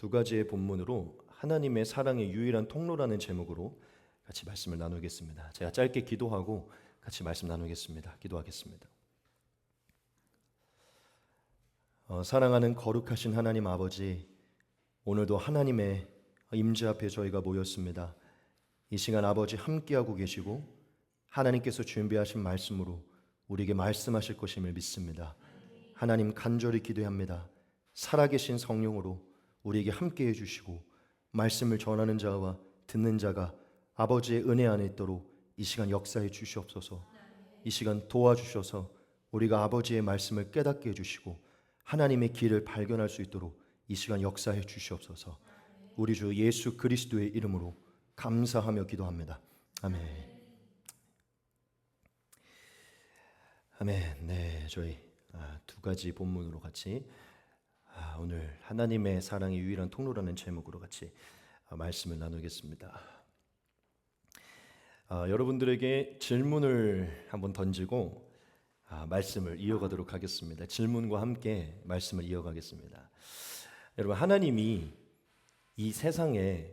두 가지의 본문으로 하나님의 사랑의 유일한 통로라는 제목으로 같이 말씀을 나누겠습니다. 제가 짧게 기도하고 같이 말씀 나누겠습니다. 기도하겠습니다. 사랑하는 거룩하신 하나님 아버지, 오늘도 하나님의 임재 앞에 저희가 모였습니다. 이 시간 아버지 함께하고 계시고 하나님께서 준비하신 말씀으로 우리에게 말씀하실 것임을 믿습니다. 하나님 간절히 기도합니다. 살아계신 성령으로 우리에게 함께해 주시고 말씀을 전하는 자와 듣는 자가 아버지의 은혜 안에 있도록 이 시간 역사해 주시옵소서. 이 시간 도와주셔서 우리가 아버지의 말씀을 깨닫게 해주시고 하나님의 길을 발견할 수 있도록 이 시간 역사해 주시옵소서. 우리 주 예수 그리스도의 이름으로 감사하며 기도합니다. 아멘. 아멘. 네, 저희 두 가지 본문으로 같이 오늘 하나님의 사랑의 유일한 통로라는 제목으로 같이 말씀을 나누겠습니다. 여러분들에게 질문을 한번 던지고 말씀을 이어가도록 하겠습니다. 질문과 함께 말씀을 이어가겠습니다. 여러분, 하나님이 이 세상에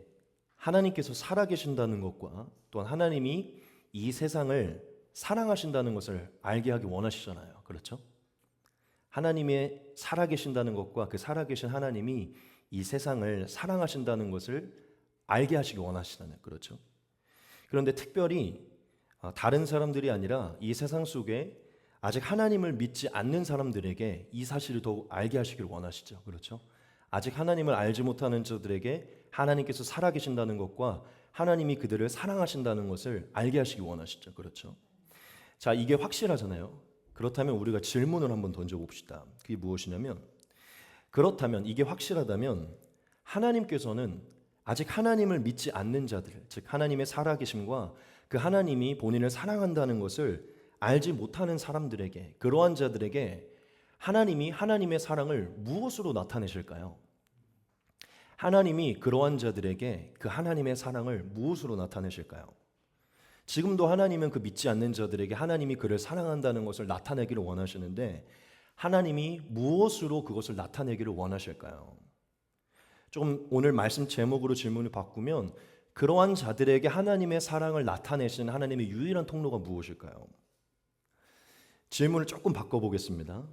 하나님께서 살아계신다는 것과 또한 하나님이 이 세상을 사랑하신다는 것을 알게 하기 원하시잖아요. 그렇죠? 하나님의 살아계신다는 것과 그 살아계신 하나님이 이 세상을 사랑하신다는 것을 알게 하시기 원하시잖아요. 그렇죠? 그런데 특별히 다른 사람들이 아니라 이 세상 속에 아직 하나님을 믿지 않는 사람들에게 이 사실을 더욱 알게 하시길 원하시죠. 그렇죠? 아직 하나님을 알지 못하는 자들에게 하나님께서 살아계신다는 것과 하나님이 그들을 사랑하신다는 것을 알게 하시기 원하시죠. 그렇죠? 자, 이게 확실하잖아요. 그렇다면 우리가 질문을 한번 던져봅시다. 그게 무엇이냐면, 그렇다면 이게 확실하다면 하나님께서는 아직 하나님을 믿지 않는 자들, 즉 하나님의 살아계심과 그 하나님이 본인을 사랑한다는 것을 알지 못하는 사람들에게, 그러한 자들에게 하나님이 하나님의 사랑을 무엇으로 나타내실까요? 하나님이 그러한 자들에게 그 하나님의 사랑을 무엇으로 나타내실까요? 지금도 하나님은 그 믿지 않는 자들에게 하나님이 그를 사랑한다는 것을 나타내기를 원하시는데 하나님이 무엇으로 그것을 나타내기를 원하실까요? 조금 오늘 말씀 제목으로 질문을 바꾸면 그러한 자들에게 하나님의 사랑을 나타내시는 하나님의 유일한 통로가 무엇일까요? 질문을 조금 바꿔보겠습니다.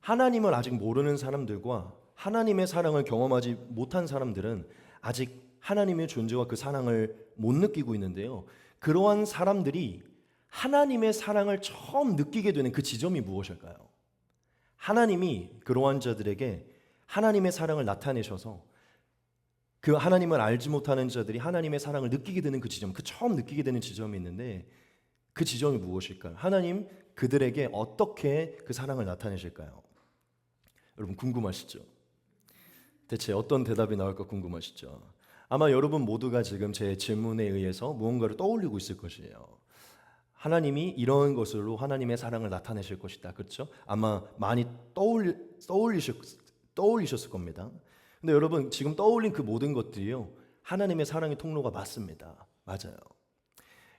하나님을 아직 모르는 사람들과 하나님의 사랑을 경험하지 못한 사람들은 아직 하나님의 존재와 그 사랑을 못 느끼고 있는데요. 그러한 사람들이 하나님의 사랑을 처음 느끼게 되는 그 지점이 무엇일까요? 하나님이 그러한 자들에게 하나님의 사랑을 나타내셔서 그 하나님을 알지 못하는 자들이 하나님의 사랑을 느끼게 되는 그 지점, 그 처음 느끼게 되는 지점이 있는데 그 지점이 무엇일까요? 하나님 그들에게 어떻게 그 사랑을 나타내실까요? 여러분 궁금하시죠? 대체 어떤 대답이 나올까 궁금하시죠? 아마 여러분 모두가 지금 제 질문에 의해서 무언가를 떠올리고 있을 것이에요. 하나님이 이런 것으로 하나님의 사랑을 나타내실 것이다. 그렇죠? 아마 많이 떠올리셨을 겁니다. 근데 여러분 지금 떠올린 그 모든 것들이요, 하나님의 사랑의 통로가 맞습니다. 맞아요.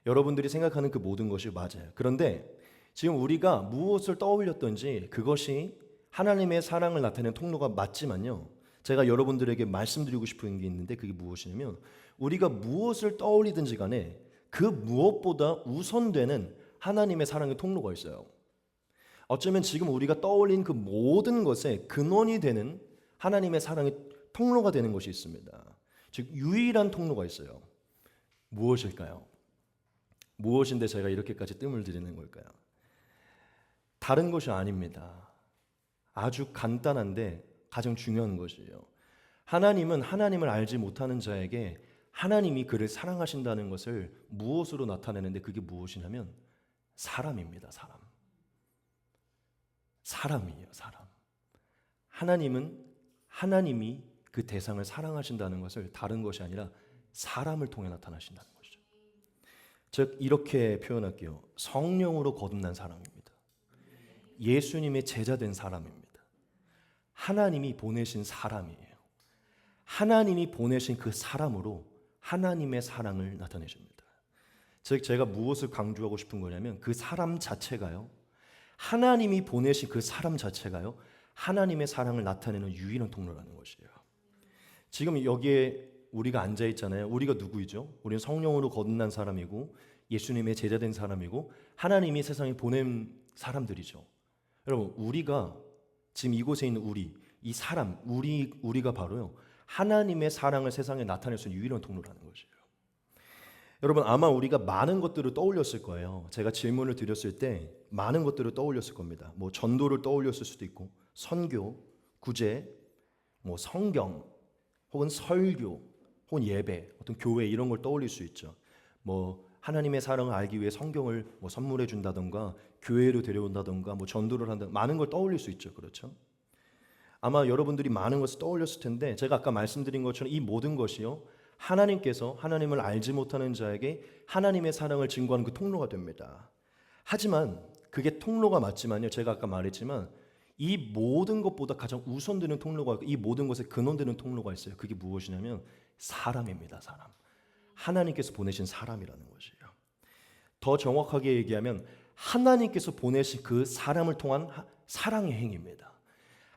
여러분들이 생각하는 그 모든 것이 맞아요. 그런데 지금 우리가 무엇을 떠올렸던지 그것이 하나님의 사랑을 나타내는 통로가 맞지만요, 제가 여러분들에게 말씀드리고 싶은 게 있는데 그게 무엇이냐면 우리가 무엇을 떠올리든지 간에 그 무엇보다 우선되는 하나님의 사랑의 통로가 있어요. 어쩌면 지금 우리가 떠올린 그 모든 것의 근원이 되는 하나님의 사랑의 통로가 되는 것이 있습니다. 즉 유일한 통로가 있어요. 무엇일까요? 무엇인데 제가 이렇게까지 뜸을 들이는 걸까요? 다른 것이 아닙니다. 아주 간단한데 가장 중요한 것이에요. 하나님은 하나님을 알지 못하는 자에게 하나님이 그를 사랑하신다는 것을 무엇으로 나타내는데 그게 무엇이냐면 사람입니다. 사람이에요. 사람. 하나님이 그 대상을 사랑하신다는 것을 다른 것이 아니라 사람을 통해 나타나신다는 것이죠. 즉 이렇게 표현할게요. 성령으로 거듭난 사람입니다. 예수님의 제자된 사람입니다. 하나님이 보내신 사람이에요. 하나님이 보내신 그 사람으로 하나님의 사랑을 나타내십니다. 즉 제가 무엇을 강조하고 싶은 거냐면 그 사람 자체가요, 하나님이 보내신 그 사람 자체가요, 하나님의 사랑을 나타내는 유일한 통로라는 것이에요. 지금 여기에 우리가 앉아 있잖아요. 우리가 누구이죠? 우리는 성령으로 거듭난 사람이고 예수님의 제자된 사람이고 하나님이 세상에 보낸 사람들이죠. 여러분, 우리가 지금 이곳에 있는 이 사람, 우리가 바로요, 하나님의 사랑을 세상에 나타낼 수 있는 유일한 통로라는 것이에요. 여러분, 아마 우리가 많은 것들을 떠올렸을 거예요. 제가 질문을 드렸을 때 많은 것들을 떠올렸을 겁니다. 뭐 전도를 떠올렸을 수도 있고, 선교, 구제, 뭐 성경, 혹은 설교, 혹은 예배, 어떤 교회 이런 걸 떠올릴 수 있죠. 뭐 하나님의 사랑을 알기 위해 성경을 뭐 선물해 준다던가, 교회로 데려온다던가, 뭐 전도를 한다, 많은 걸 떠올릴 수 있죠. 그렇죠? 아마 여러분들이 많은 것을 떠올렸을 텐데, 제가 아까 말씀드린 것처럼 이 모든 것이요, 하나님께서 하나님을 알지 못하는 자에게 하나님의 사랑을 증거하는 그 통로가 됩니다. 하지만 그게 통로가 맞지만요, 제가 아까 말했지만 이 모든 것보다 가장 우선되는 통로가 있고, 이 모든 것에 근원되는 통로가 있어요. 그게 무엇이냐면 사람입니다. 사람. 하나님께서 보내신 사람이라는 것이에요. 더 정확하게 얘기하면 하나님께서 보내신 그 사람을 통한 사랑의 행위입니다.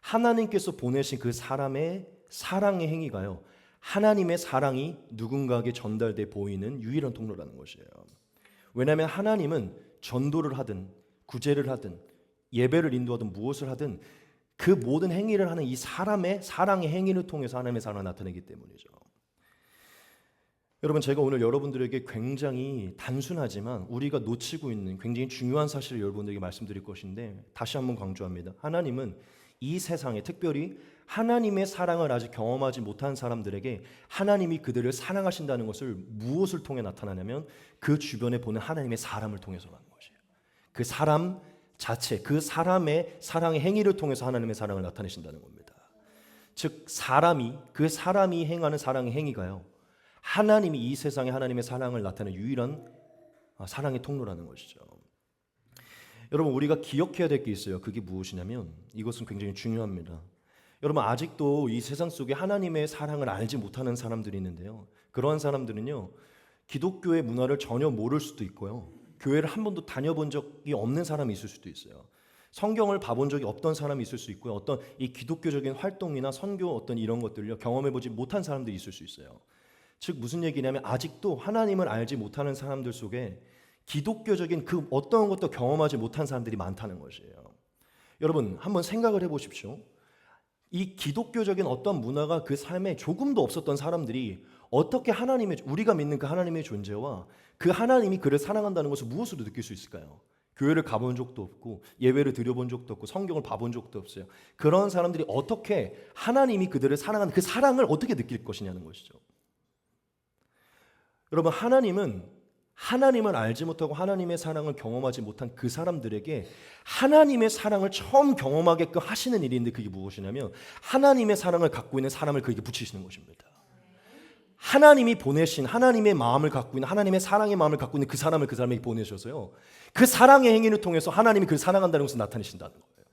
하나님께서 보내신 그 사람의 사랑의 행위가요, 하나님의 사랑이 누군가에게 전달돼 보이는 유일한 통로라는 것이에요. 왜냐하면 하나님은 전도를 하든 구제를 하든 예배를 인도하든 무엇을 하든 그 모든 행위를 하는 이 사람의 사랑의 행위를 통해서 하나님의 사랑을 나타내기 때문이죠. 여러분, 제가 오늘 여러분들에게 굉장히 단순하지만 우리가 놓치고 있는 굉장히 중요한 사실을 여러분들에게 말씀드릴 것인데, 다시 한번 강조합니다. 하나님은 이 세상에, 특별히 하나님의 사랑을 아직 경험하지 못한 사람들에게 하나님이 그들을 사랑하신다는 것을 무엇을 통해 나타나냐면 그 주변에 보는 하나님의 사람을 통해서라는 것이에요. 그 사람 자체, 그 사람의 사랑의 행위를 통해서 하나님의 사랑을 나타내신다는 겁니다. 즉 그 사람이 행하는 사랑의 행위가요, 하나님이 이 세상에 하나님의 사랑을 나타내는 유일한 사랑의 통로라는 것이죠. 여러분, 우리가 기억해야 될 게 있어요. 그게 무엇이냐면 이것은 굉장히 중요합니다. 여러분, 아직도 이 세상 속에 하나님의 사랑을 알지 못하는 사람들이 있는데요, 그러한 사람들은요, 기독교의 문화를 전혀 모를 수도 있고요, 교회를 한 번도 다녀본 적이 없는 사람이 있을 수도 있어요. 성경을 봐본 적이 없던 사람이 있을 수 있고요, 어떤 이 기독교적인 활동이나 선교 어떤 이런 것들요 경험해보지 못한 사람들이 있을 수 있어요. 즉 무슨 얘기냐면 아직도 하나님을 알지 못하는 사람들 속에 기독교적인 그 어떤 것도 경험하지 못한 사람들이 많다는 것이에요. 여러분, 한번 생각을 해보십시오. 이 기독교적인 어떤 문화가 그 삶에 조금도 없었던 사람들이 어떻게 우리가 믿는 그 하나님의 존재와 그 하나님이 그를 사랑한다는 것을 무엇으로 느낄 수 있을까요? 교회를 가본 적도 없고 예배를 드려본 적도 없고 성경을 봐본 적도 없어요. 그런 사람들이 어떻게 하나님이 그들을 사랑하는 그 사랑을 어떻게 느낄 것이냐는 것이죠. 여러분, 하나님을 알지 못하고 하나님의 사랑을 경험하지 못한 그 사람들에게 하나님의 사랑을 처음 경험하게끔 하시는 일인데, 그게 무엇이냐면 하나님의 사랑을 갖고 있는 사람을 그에게 붙이시는 것입니다. 하나님이 보내신 하나님의 마음을 갖고 있는, 하나님의 사랑의 마음을 갖고 있는 그 사람에게 보내셔서요, 그 사랑의 행위를 통해서 하나님이 그를 사랑한다는 것을 나타내신다는 거예요.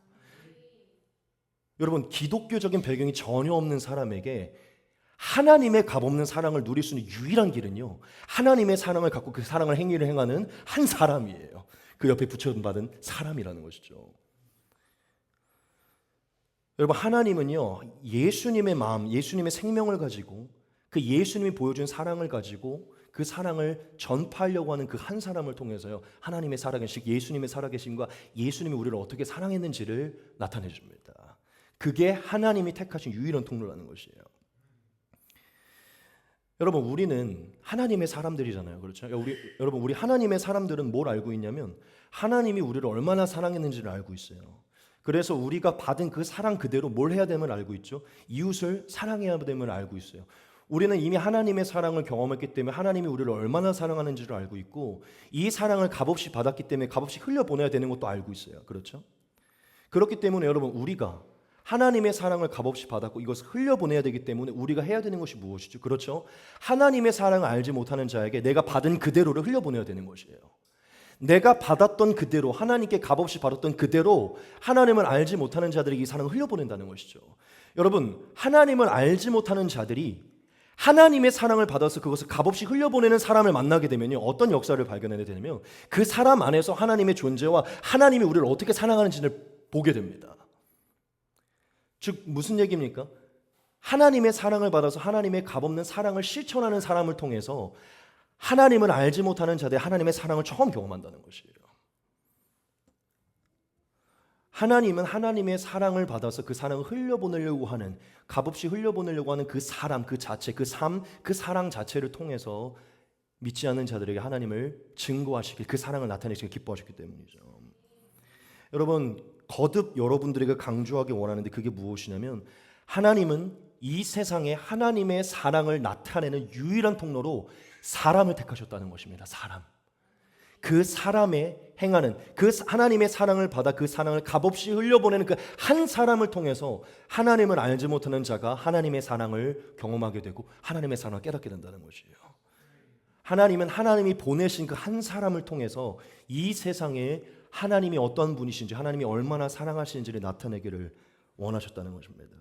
여러분, 기독교적인 배경이 전혀 없는 사람에게 하나님의 값없는 사랑을 누릴 수 있는 유일한 길은요, 하나님의 사랑을 갖고 그 사랑을 행위를 행하는 한 사람이에요. 그 옆에 붙여받은 사람이라는 것이죠. 여러분, 하나님은요, 예수님의 마음, 예수님의 생명을 가지고 그 예수님이 보여준 사랑을 가지고 그 사랑을 전파하려고 하는 그 한 사람을 통해서요, 하나님의 살아계신, 예수님의 살아계심과 예수님이 우리를 어떻게 사랑했는지를 나타내 줍니다. 그게 하나님이 택하신 유일한 통로라는 것이에요. 여러분, 우리는 하나님의 사람들이잖아요. 그렇죠? 여러분, 우리 하나님의 사람들은 뭘 알고 있냐면 하나님이 우리를 얼마나 사랑했는지를 알고 있어요. 그래서 우리가 받은 그 사랑 그대로 뭘 해야 됨을 알고 있죠. 이웃을 사랑해야 됨을 알고 있어요. 우리는 이미 하나님의 사랑을 경험했기 때문에 하나님이 우리를 얼마나 사랑하는지를 알고 있고, 이 사랑을 값없이 받았기 때문에 값없이 흘려보내야 되는 것도 알고 있어요. 그렇죠? 그렇기 때문에 여러분, 우리가 하나님의 사랑을 값없이 받았고 이것을 흘려보내야 되기 때문에 우리가 해야 되는 것이 무엇이죠? 그렇죠? 하나님의 사랑을 알지 못하는 자에게 내가 받은 그대로를 흘려보내야 되는 것이에요. 내가 받았던 그대로, 하나님께 값없이 받았던 그대로 하나님을 알지 못하는 자들에게 이 사랑을 흘려보낸다는 것이죠. 여러분, 하나님을 알지 못하는 자들이 하나님의 사랑을 받아서 그것을 값없이 흘려보내는 사람을 만나게 되면요, 어떤 역사를 발견하게 되냐면 그 사람 안에서 하나님의 존재와 하나님이 우리를 어떻게 사랑하는지를 보게 됩니다. 즉 무슨 얘기입니까? 하나님의 사랑을 받아서 하나님의 값없는 사랑을 실천하는 사람을 통해서 하나님을 알지 못하는 자들이 하나님의 사랑을 처음 경험한다는 것이에요. 하나님은 하나님의 사랑을 받아서 그 사랑을 흘려보내려고 하는, 값없이 흘려보내려고 하는 그 사람, 그 자체, 그 삶, 그 사랑 자체를 통해서 믿지 않는 자들에게 하나님을 증거하시길, 그 사랑을 나타내시길 기뻐하셨기 때문이죠. 여러분, 거듭 여러분들에게 강조하기 원하는데 그게 무엇이냐면, 하나님은 이 세상에 하나님의 사랑을 나타내는 유일한 통로로 사람을 택하셨다는 것입니다. 사람. 그 사람의 행하는, 그 하나님의 사랑을 받아 그 사랑을 값없이 흘려보내는 그 한 사람을 통해서 하나님을 알지 못하는 자가 하나님의 사랑을 경험하게 되고 하나님의 사랑을 깨닫게 된다는 것이에요. 하나님은 하나님이 보내신 그 한 사람을 통해서 이 세상에 하나님이 어떤 분이신지, 하나님이 얼마나 사랑하시는지를 나타내기를 원하셨다는 것입니다.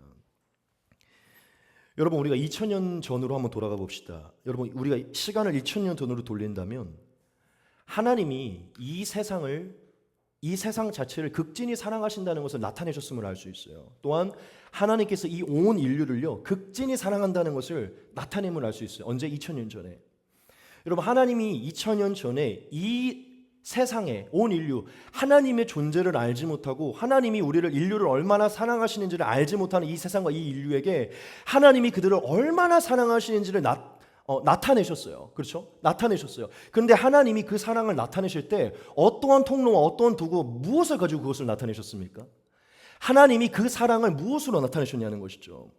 여러분, 우리가 2000년 전으로 한번 돌아가 봅시다. 여러분, 우리가 시간을 2000년 전으로 돌린다면 하나님이 이 세상 자체를 극진히 사랑하신다는 것을 나타내셨음을 알 수 있어요. 또한 하나님께서 이 온 인류를요 극진히 사랑한다는 것을 나타냄을 알 수 있어요. 언제? 2000년 전에. 여러분, 하나님이 2000년 전에 이 세상에 온 인류, 하나님의 존재를 알지 못하고 하나님이 인류를 얼마나 사랑하시는지를 알지 못하는 이 세상과 이 인류에게 하나님이 그들을 얼마나 사랑하시는지를 나타내셨어요. 그렇죠? 나타내셨어요. 그런데 하나님이 그 사랑을 나타내실 때 어떠한 통로와 어떠한 도구, 무엇을 가지고 그것을 나타내셨습니까? 하나님이 그 사랑을 무엇으로 나타내셨냐는 것이죠.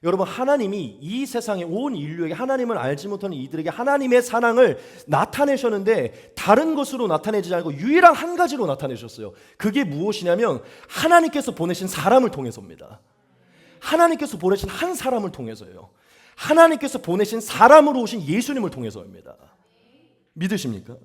여러분, 하나님이 이 세상에 온 인류에게, 하나님을 알지 못하는 이들에게 하나님의 사랑을 나타내셨는데 다른 것으로 나타내지 않고 유일한 한 가지로 나타내셨어요. 그게 무엇이냐면 하나님께서 보내신 사람을 통해서입니다. 하나님께서 보내신 한 사람을 통해서예요. 하나님께서 보내신 사람으로 오신 예수님을 통해서입니다. 믿으십니까?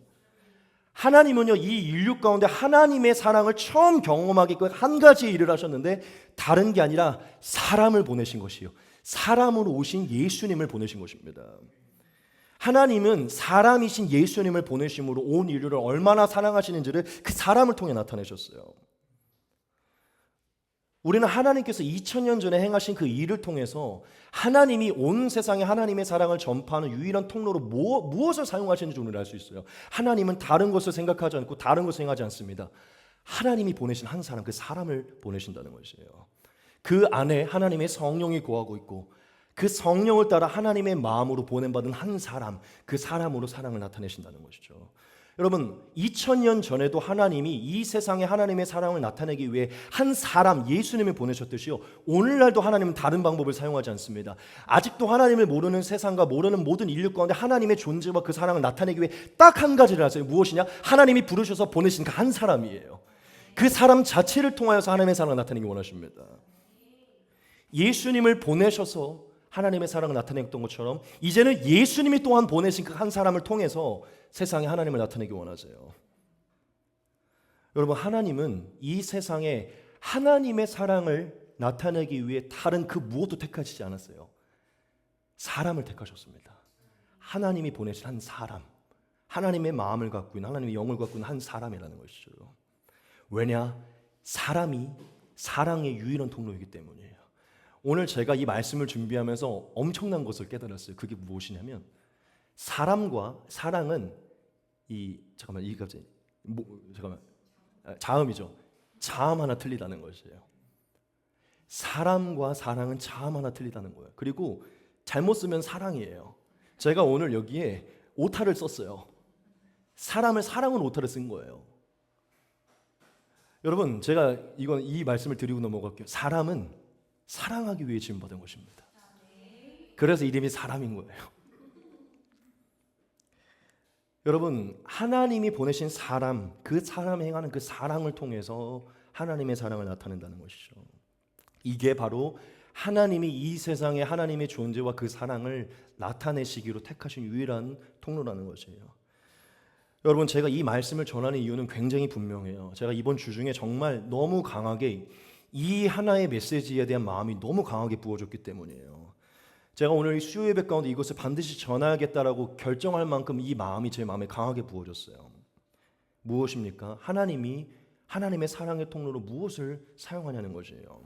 하나님은요 이 인류 가운데 하나님의 사랑을 처음 경험하게끔 한 가지 일을 하셨는데 다른 게 아니라 사람을 보내신 것이요, 사람으로 오신 예수님을 보내신 것입니다. 하나님은 사람이신 예수님을 보내심으로 온 인류를 얼마나 사랑하시는지를 그 사람을 통해 나타내셨어요. 우리는 하나님께서 2000년 전에 행하신 그 일을 통해서 하나님이 온 세상에 하나님의 사랑을 전파하는 유일한 통로로 무엇을 사용하시는지 오늘 알 수 있어요. 하나님은 다른 것을 생각하지 않고 다른 것을 행하지 않습니다. 하나님이 보내신 한 사람, 그 사람을 보내신다는 것이에요. 그 안에 하나님의 성령이 거하고 있고 그 성령을 따라 하나님의 마음으로 보냄받은 한 사람, 그 사람으로 사랑을 나타내신다는 것이죠. 여러분, 2000년 전에도 하나님이 이 세상에 하나님의 사랑을 나타내기 위해 한 사람, 예수님을 보내셨듯이요, 오늘날도 하나님은 다른 방법을 사용하지 않습니다. 아직도 하나님을 모르는 세상과 모르는 모든 인류 가운데 하나님의 존재와 그 사랑을 나타내기 위해 딱 한 가지를 하세요. 무엇이냐? 하나님이 부르셔서 보내신 그 한 사람이에요. 그 사람 자체를 통하여서 하나님의 사랑을 나타내기 원하십니다. 예수님을 보내셔서 하나님의 사랑을 나타냈던 것처럼 이제는 예수님이 또한 보내신 그 한 사람을 통해서 세상에 하나님을 나타내기 원하세요. 여러분, 하나님은 이 세상에 하나님의 사랑을 나타내기 위해 다른 그 무엇도 택하시지 않았어요. 사람을 택하셨습니다. 하나님이 보내신 한 사람, 하나님의 마음을 갖고 있는, 하나님의 영을 갖고 있는 한 사람이라는 것이죠. 왜냐? 사람이 사랑의 유일한 통로이기 때문이에요. 오늘 제가 이 말씀을 준비하면서 엄청난 것을 깨달았어요. 그게 무엇이냐면 사람과 사랑은 자음이죠. 자음 하나 틀리다는 것이에요. 사람과 사랑은 자음 하나 틀리다는 거예요. 그리고 잘못 쓰면 사랑이에요. 제가 오늘 여기에 오타를 썼어요. 사람을 사랑으로 오타를 쓴 거예요. 여러분, 제가 이 말씀을 드리고 넘어갈게요. 사람은 사랑하기 위해 지음받은 것입니다. 그래서 이름이 사람인 거예요. 여러분, 하나님이 보내신 사람, 그 사람이 행하는 그 사랑을 통해서 하나님의 사랑을 나타낸다는 것이죠. 이게 바로 하나님이 이 세상에 하나님의 존재와 그 사랑을 나타내시기로 택하신 유일한 통로라는 것이에요. 여러분, 제가 이 말씀을 전하는 이유는 굉장히 분명해요. 제가 이번 주 중에 정말 너무 강하게 이 하나의 메시지에 대한 마음이 너무 강하게 부어졌기 때문이에요. 제가 오늘 이 수요 예배 가운데 이것을 반드시 전해야겠다라고 결정할 만큼 이 마음이 제 마음에 강하게 부어졌어요. 무엇입니까? 하나님이 하나님의 사랑의 통로로 무엇을 사용하냐는 것이에요.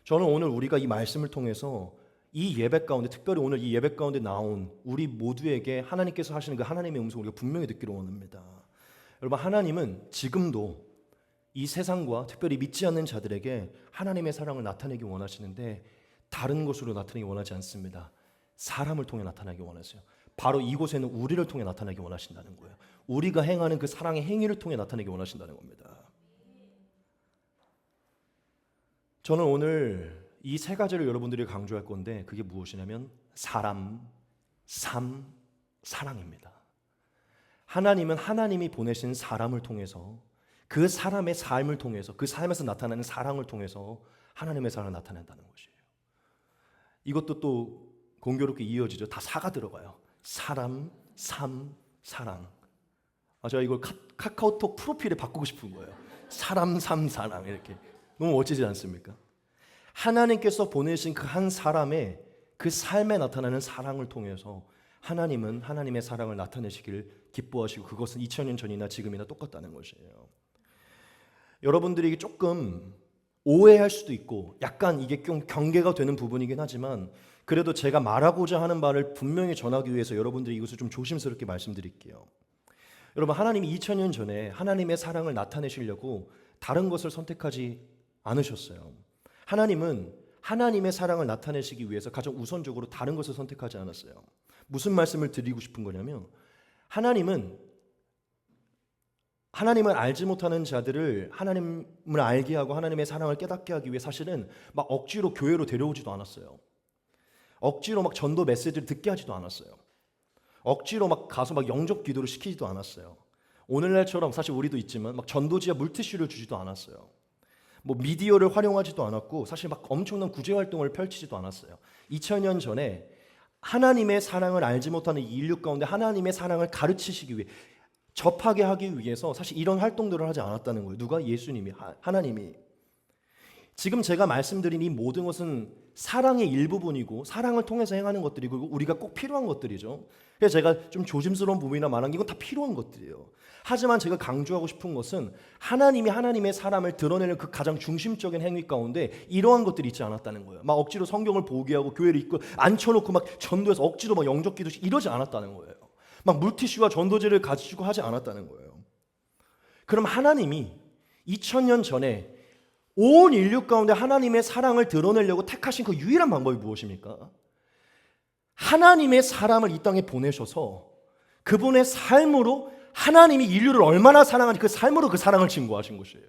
저는 오늘 우리가 이 말씀을 통해서 이 예배 가운데, 특별히 오늘 이 예배 가운데 나온 우리 모두에게 하나님께서 하시는 그 하나님의 음성을 우리가 분명히 듣기를 원합니다. 여러분, 하나님은 지금도 이 세상과 특별히 믿지 않는 자들에게 하나님의 사랑을 나타내기 원하시는데 다른 것으로 나타내기 원하지 않습니다. 사람을 통해 나타나기 원하세요. 바로 이곳에는 우리를 통해 나타나기 원하신다는 거예요. 우리가 행하는 그 사랑의 행위를 통해 나타내기 원하신다는 겁니다. 저는 오늘 이 세 가지를 여러분들이 강조할 건데 그게 무엇이냐면 사람, 삶, 사랑입니다. 하나님은 하나님이 보내신 사람을 통해서 그 사람의 삶을 통해서 그 삶에서 나타나는 사랑을 통해서 하나님의 사랑을 나타낸다는 것이에요. 이것도 또 공교롭게 이어지죠. 다 사가 들어가요. 사람, 삶, 사랑. 제가 이걸 카카오톡 프로필에 바꾸고 싶은 거예요. 사람, 삶, 사랑 이렇게. 너무 멋지지 않습니까? 하나님께서 보내신 그 한 사람의 그 삶에 나타나는 사랑을 통해서 하나님은 하나님의 사랑을 나타내시길 기뻐하시고 그것은 2000년 전이나 지금이나 똑같다는 것이에요. 여러분들이 조금 오해할 수도 있고 약간 이게 좀 경계가 되는 부분이긴 하지만 그래도 제가 말하고자 하는 말을 분명히 전하기 위해서 여러분들이 이것을 좀 조심스럽게 말씀드릴게요. 여러분, 하나님이 2000년 전에 하나님의 사랑을 나타내시려고 다른 것을 선택하지 않으셨어요. 하나님은 하나님의 사랑을 나타내시기 위해서 가장 우선적으로 다른 것을 선택하지 않았어요. 무슨 말씀을 드리고 싶은 거냐면 하나님을 알지 못하는 자들을 하나님을 알게 하고 하나님의 사랑을 깨닫게 하기 위해 사실은 막 억지로 교회로 데려오지도 않았어요. 억지로 막 전도 메시지를 듣게 하지도 않았어요. 억지로 막 가서 막 영접 기도를 시키지도 않았어요. 오늘날처럼 사실 우리도 있지만 막 전도지와 물티슈를 주지도 않았어요. 뭐 미디어를 활용하지도 않았고 사실 막 엄청난 구제 활동을 펼치지도 않았어요. 2000년 전에 하나님의 사랑을 알지 못하는 인류 가운데 하나님의 사랑을 가르치시기 위해 접하게 하기 위해서 사실 이런 활동들을 하지 않았다는 거예요. 누가? 예수님이, 하나님이. 지금 제가 말씀드린 이 모든 것은 사랑의 일부분이고 사랑을 통해서 행하는 것들이고 우리가 꼭 필요한 것들이죠. 그래서 제가 좀 조심스러운 부분이나 말한 게 이건 다 필요한 것들이에요. 하지만 제가 강조하고 싶은 것은 하나님이 하나님의 사람을 드러내는 그 가장 중심적인 행위 가운데 이러한 것들이 있지 않았다는 거예요. 막 억지로 성경을 보게 하고 교회를 입고 앉혀놓고 막 전도해서 억지로 막 영접기도 이러지 않았다는 거예요. 막 물티슈와 전도제를 가지고 하지 않았다는 거예요. 그럼 하나님이 2000년 전에 온 인류 가운데 하나님의 사랑을 드러내려고 택하신 그 유일한 방법이 무엇입니까? 하나님의 사람을 이 땅에 보내셔서 그분의 삶으로 하나님이 인류를 얼마나 사랑하는지 그 삶으로 그 사랑을 증거하신 것이에요.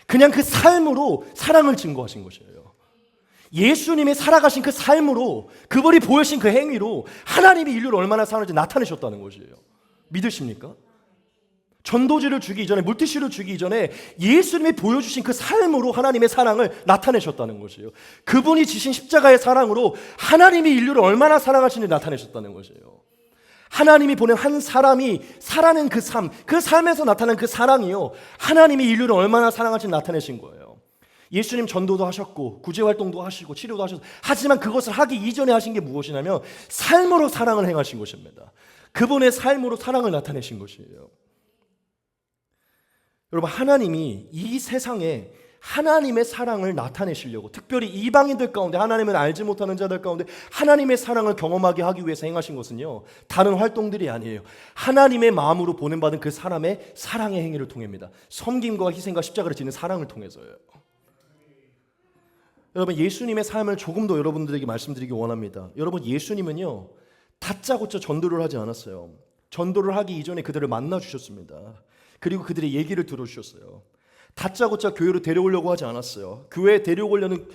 그냥 그 삶으로 사랑을 증거하신 것이에요. 예수님이 살아가신 그 삶으로 그분이 보여신 그 행위로 하나님이 인류를 얼마나 사랑하는지 나타내셨다는 것이에요. 믿으십니까? 전도지를 주기 이전에 물티슈를 주기 이전에 예수님이 보여주신 그 삶으로 하나님의 사랑을 나타내셨다는 것이에요. 그분이 지신 십자가의 사랑으로 하나님이 인류를 얼마나 사랑하시는지 나타내셨다는 것이에요. 하나님이 보낸 한 사람이 살아낸 그 삶, 그 삶에서 나타난 그 사랑이요 하나님이 인류를 얼마나 사랑하시는지 나타내신 거예요. 예수님 전도도 하셨고 구제활동도 하시고 치료도 하셨고 하지만 그것을 하기 이전에 하신 게 무엇이냐면 삶으로 사랑을 행하신 것입니다. 그분의 삶으로 사랑을 나타내신 것이에요. 여러분, 하나님이 이 세상에 하나님의 사랑을 나타내시려고 특별히 이방인들 가운데 하나님을 알지 못하는 자들 가운데 하나님의 사랑을 경험하게 하기 위해서 행하신 것은요 다른 활동들이 아니에요. 하나님의 마음으로 보낸받은 그 사람의 사랑의 행위를 통합니다. 섬김과 희생과 십자가를 지는 사랑을 통해서요. 여러분, 예수님의 삶을 조금 더 여러분들에게 말씀드리기 원합니다. 여러분, 예수님은요 다짜고짜 전도를 하지 않았어요. 전도를 하기 이전에 그들을 만나 주셨습니다. 그리고 그들의 얘기를 들어주셨어요. 다짜고짜 교회로 데려오려고 하지 않았어요. 교회에 데려오려는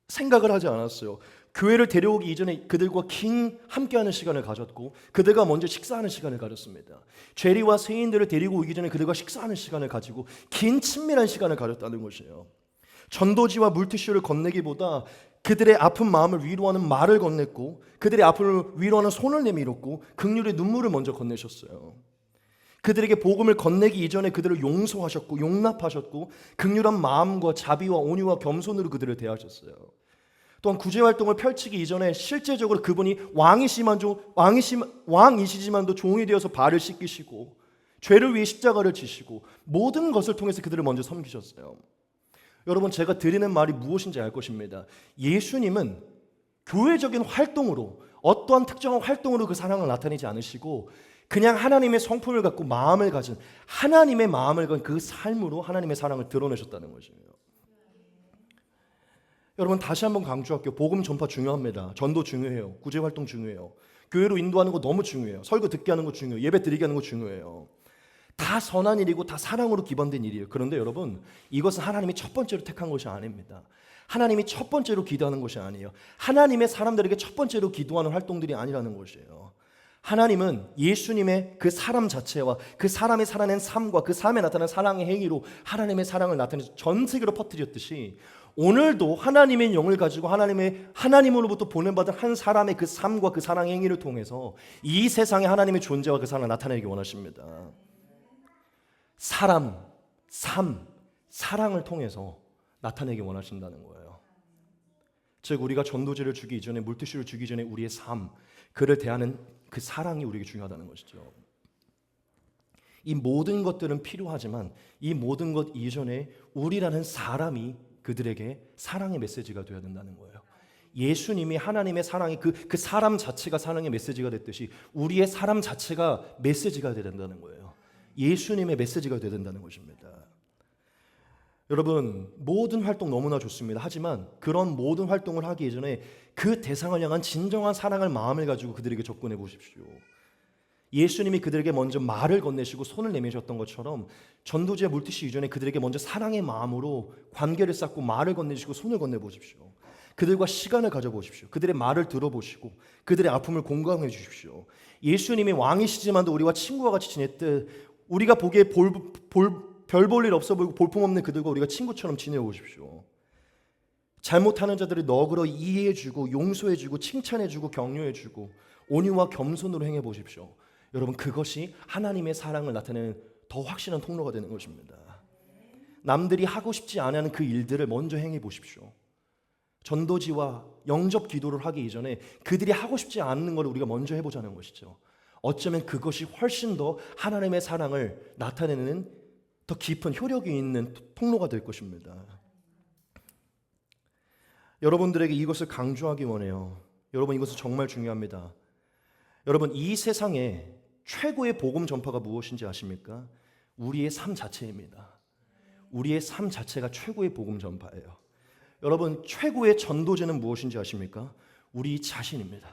생각을 하지 않았어요. 교회를 데려오기 이전에 그들과 긴 함께하는 시간을 가졌고 그들과 먼저 식사하는 시간을 가졌습니다. 죄리와 세인들을 데리고 오기 전에 그들과 식사하는 시간을 가지고 긴 친밀한 시간을 가졌다는 것이에요. 전도지와 물티슈를 건네기보다 그들의 아픈 마음을 위로하는 말을 건넸고 그들의 아픔을 위로하는 손을 내밀었고 긍휼의 눈물을 먼저 건네셨어요. 그들에게 복음을 건네기 이전에 그들을 용서하셨고 용납하셨고 긍휼한 마음과 자비와 온유와 겸손으로 그들을 대하셨어요. 또한 구제활동을 펼치기 이전에 실제적으로 그분이 왕이시지만도 종이 되어서 발을 씻기시고 죄를 위해 십자가를 지시고 모든 것을 통해서 그들을 먼저 섬기셨어요. 여러분, 제가 드리는 말이 무엇인지 알 것입니다. 예수님은 교회적인 활동으로, 어떠한 특정한 활동으로 그 사랑을 나타내지 않으시고 그냥 하나님의 성품을 갖고 마음을 가진, 하나님의 마음을 가진 그 삶으로 하나님의 사랑을 드러내셨다는 것이에요. 여러분, 다시 한번 강조할게요. 복음 전파 중요합니다. 전도 중요해요. 구제 활동 중요해요. 교회로 인도하는 거 너무 중요해요. 설교 듣게 하는 거 중요해요. 예배 드리게 하는 거 중요해요. 다 선한 일이고 다 사랑으로 기반된 일이에요. 그런데 여러분, 이것은 하나님이 첫 번째로 택한 것이 아닙니다. 하나님이 첫 번째로 기도하는 것이 아니에요. 하나님의 사람들에게 첫 번째로 기도하는 활동들이 아니라는 것이에요. 하나님은 예수님의 그 사람 자체와 그 사람이 살아낸 삶과 그 삶에 나타난 사랑의 행위로 하나님의 사랑을 나타내서 전 세계로 퍼뜨렸듯이, 오늘도 하나님의 영을 가지고 하나님으로부터 보낸받은 한 사람의 그 삶과 그 사랑의 행위를 통해서 이 세상에 하나님의 존재와 그 사랑을 나타내기 원하십니다. 사람, 삶, 사랑을 통해서 나타내기 원하신다는 거예요. 즉, 우리가 전도지를 주기 이전에, 물티슈를 주기 전에 우리의 삶, 그를 대하는 그 사랑이 우리에게 중요하다는 것이죠. 이 모든 것들은 필요하지만 이 모든 것 이전에 우리라는 사람이 그들에게 사랑의 메시지가 되어야 된다는 거예요. 예수님이 하나님의 사랑이 그 사람 자체가 사랑의 메시지가 됐듯이 우리의 사람 자체가 메시지가 되어야 된다는 거예요. 예수님의 메시지가 되어야 된다는 것입니다. 여러분, 모든 활동 너무나 좋습니다. 하지만 그런 모든 활동을 하기 이전에 그 대상을 향한 진정한 사랑을 마음을 가지고 그들에게 접근해 보십시오. 예수님이 그들에게 먼저 말을 건네시고 손을 내미셨던 것처럼 전도지와 물티슈 이전에 그들에게 먼저 사랑의 마음으로 관계를 쌓고 말을 건네시고 손을 건네보십시오. 그들과 시간을 가져보십시오. 그들의 말을 들어보시고 그들의 아픔을 공감해 주십시오. 예수님이 왕이시지만도 우리와 친구와 같이 지냈듯 우리가 보기에 별 볼 일 없어 보이고 볼품없는 그들과 우리가 친구처럼 지내보십시오. 잘못하는 자들을 너그러 이해해주고 용서해주고 칭찬해주고 격려해주고 온유와 겸손으로 행해보십시오. 여러분, 그것이 하나님의 사랑을 나타내는 더 확실한 통로가 되는 것입니다. 남들이 하고 싶지 않은 그 일들을 먼저 행해보십시오. 전도지와 영접 기도를 하기 이전에 그들이 하고 싶지 않은 걸 우리가 먼저 해보자는 것이죠. 어쩌면 그것이 훨씬 더 하나님의 사랑을 나타내는 더 깊은 효력이 있는 통로가 될 것입니다. 여러분들에게 이것을 강조하기 원해요. 여러분, 이것은 정말 중요합니다. 여러분, 이 세상에 최고의 복음 전파가 무엇인지 아십니까? 우리의 삶 자체입니다. 우리의 삶 자체가 최고의 복음 전파예요. 여러분, 최고의 전도제는 무엇인지 아십니까? 우리 자신입니다.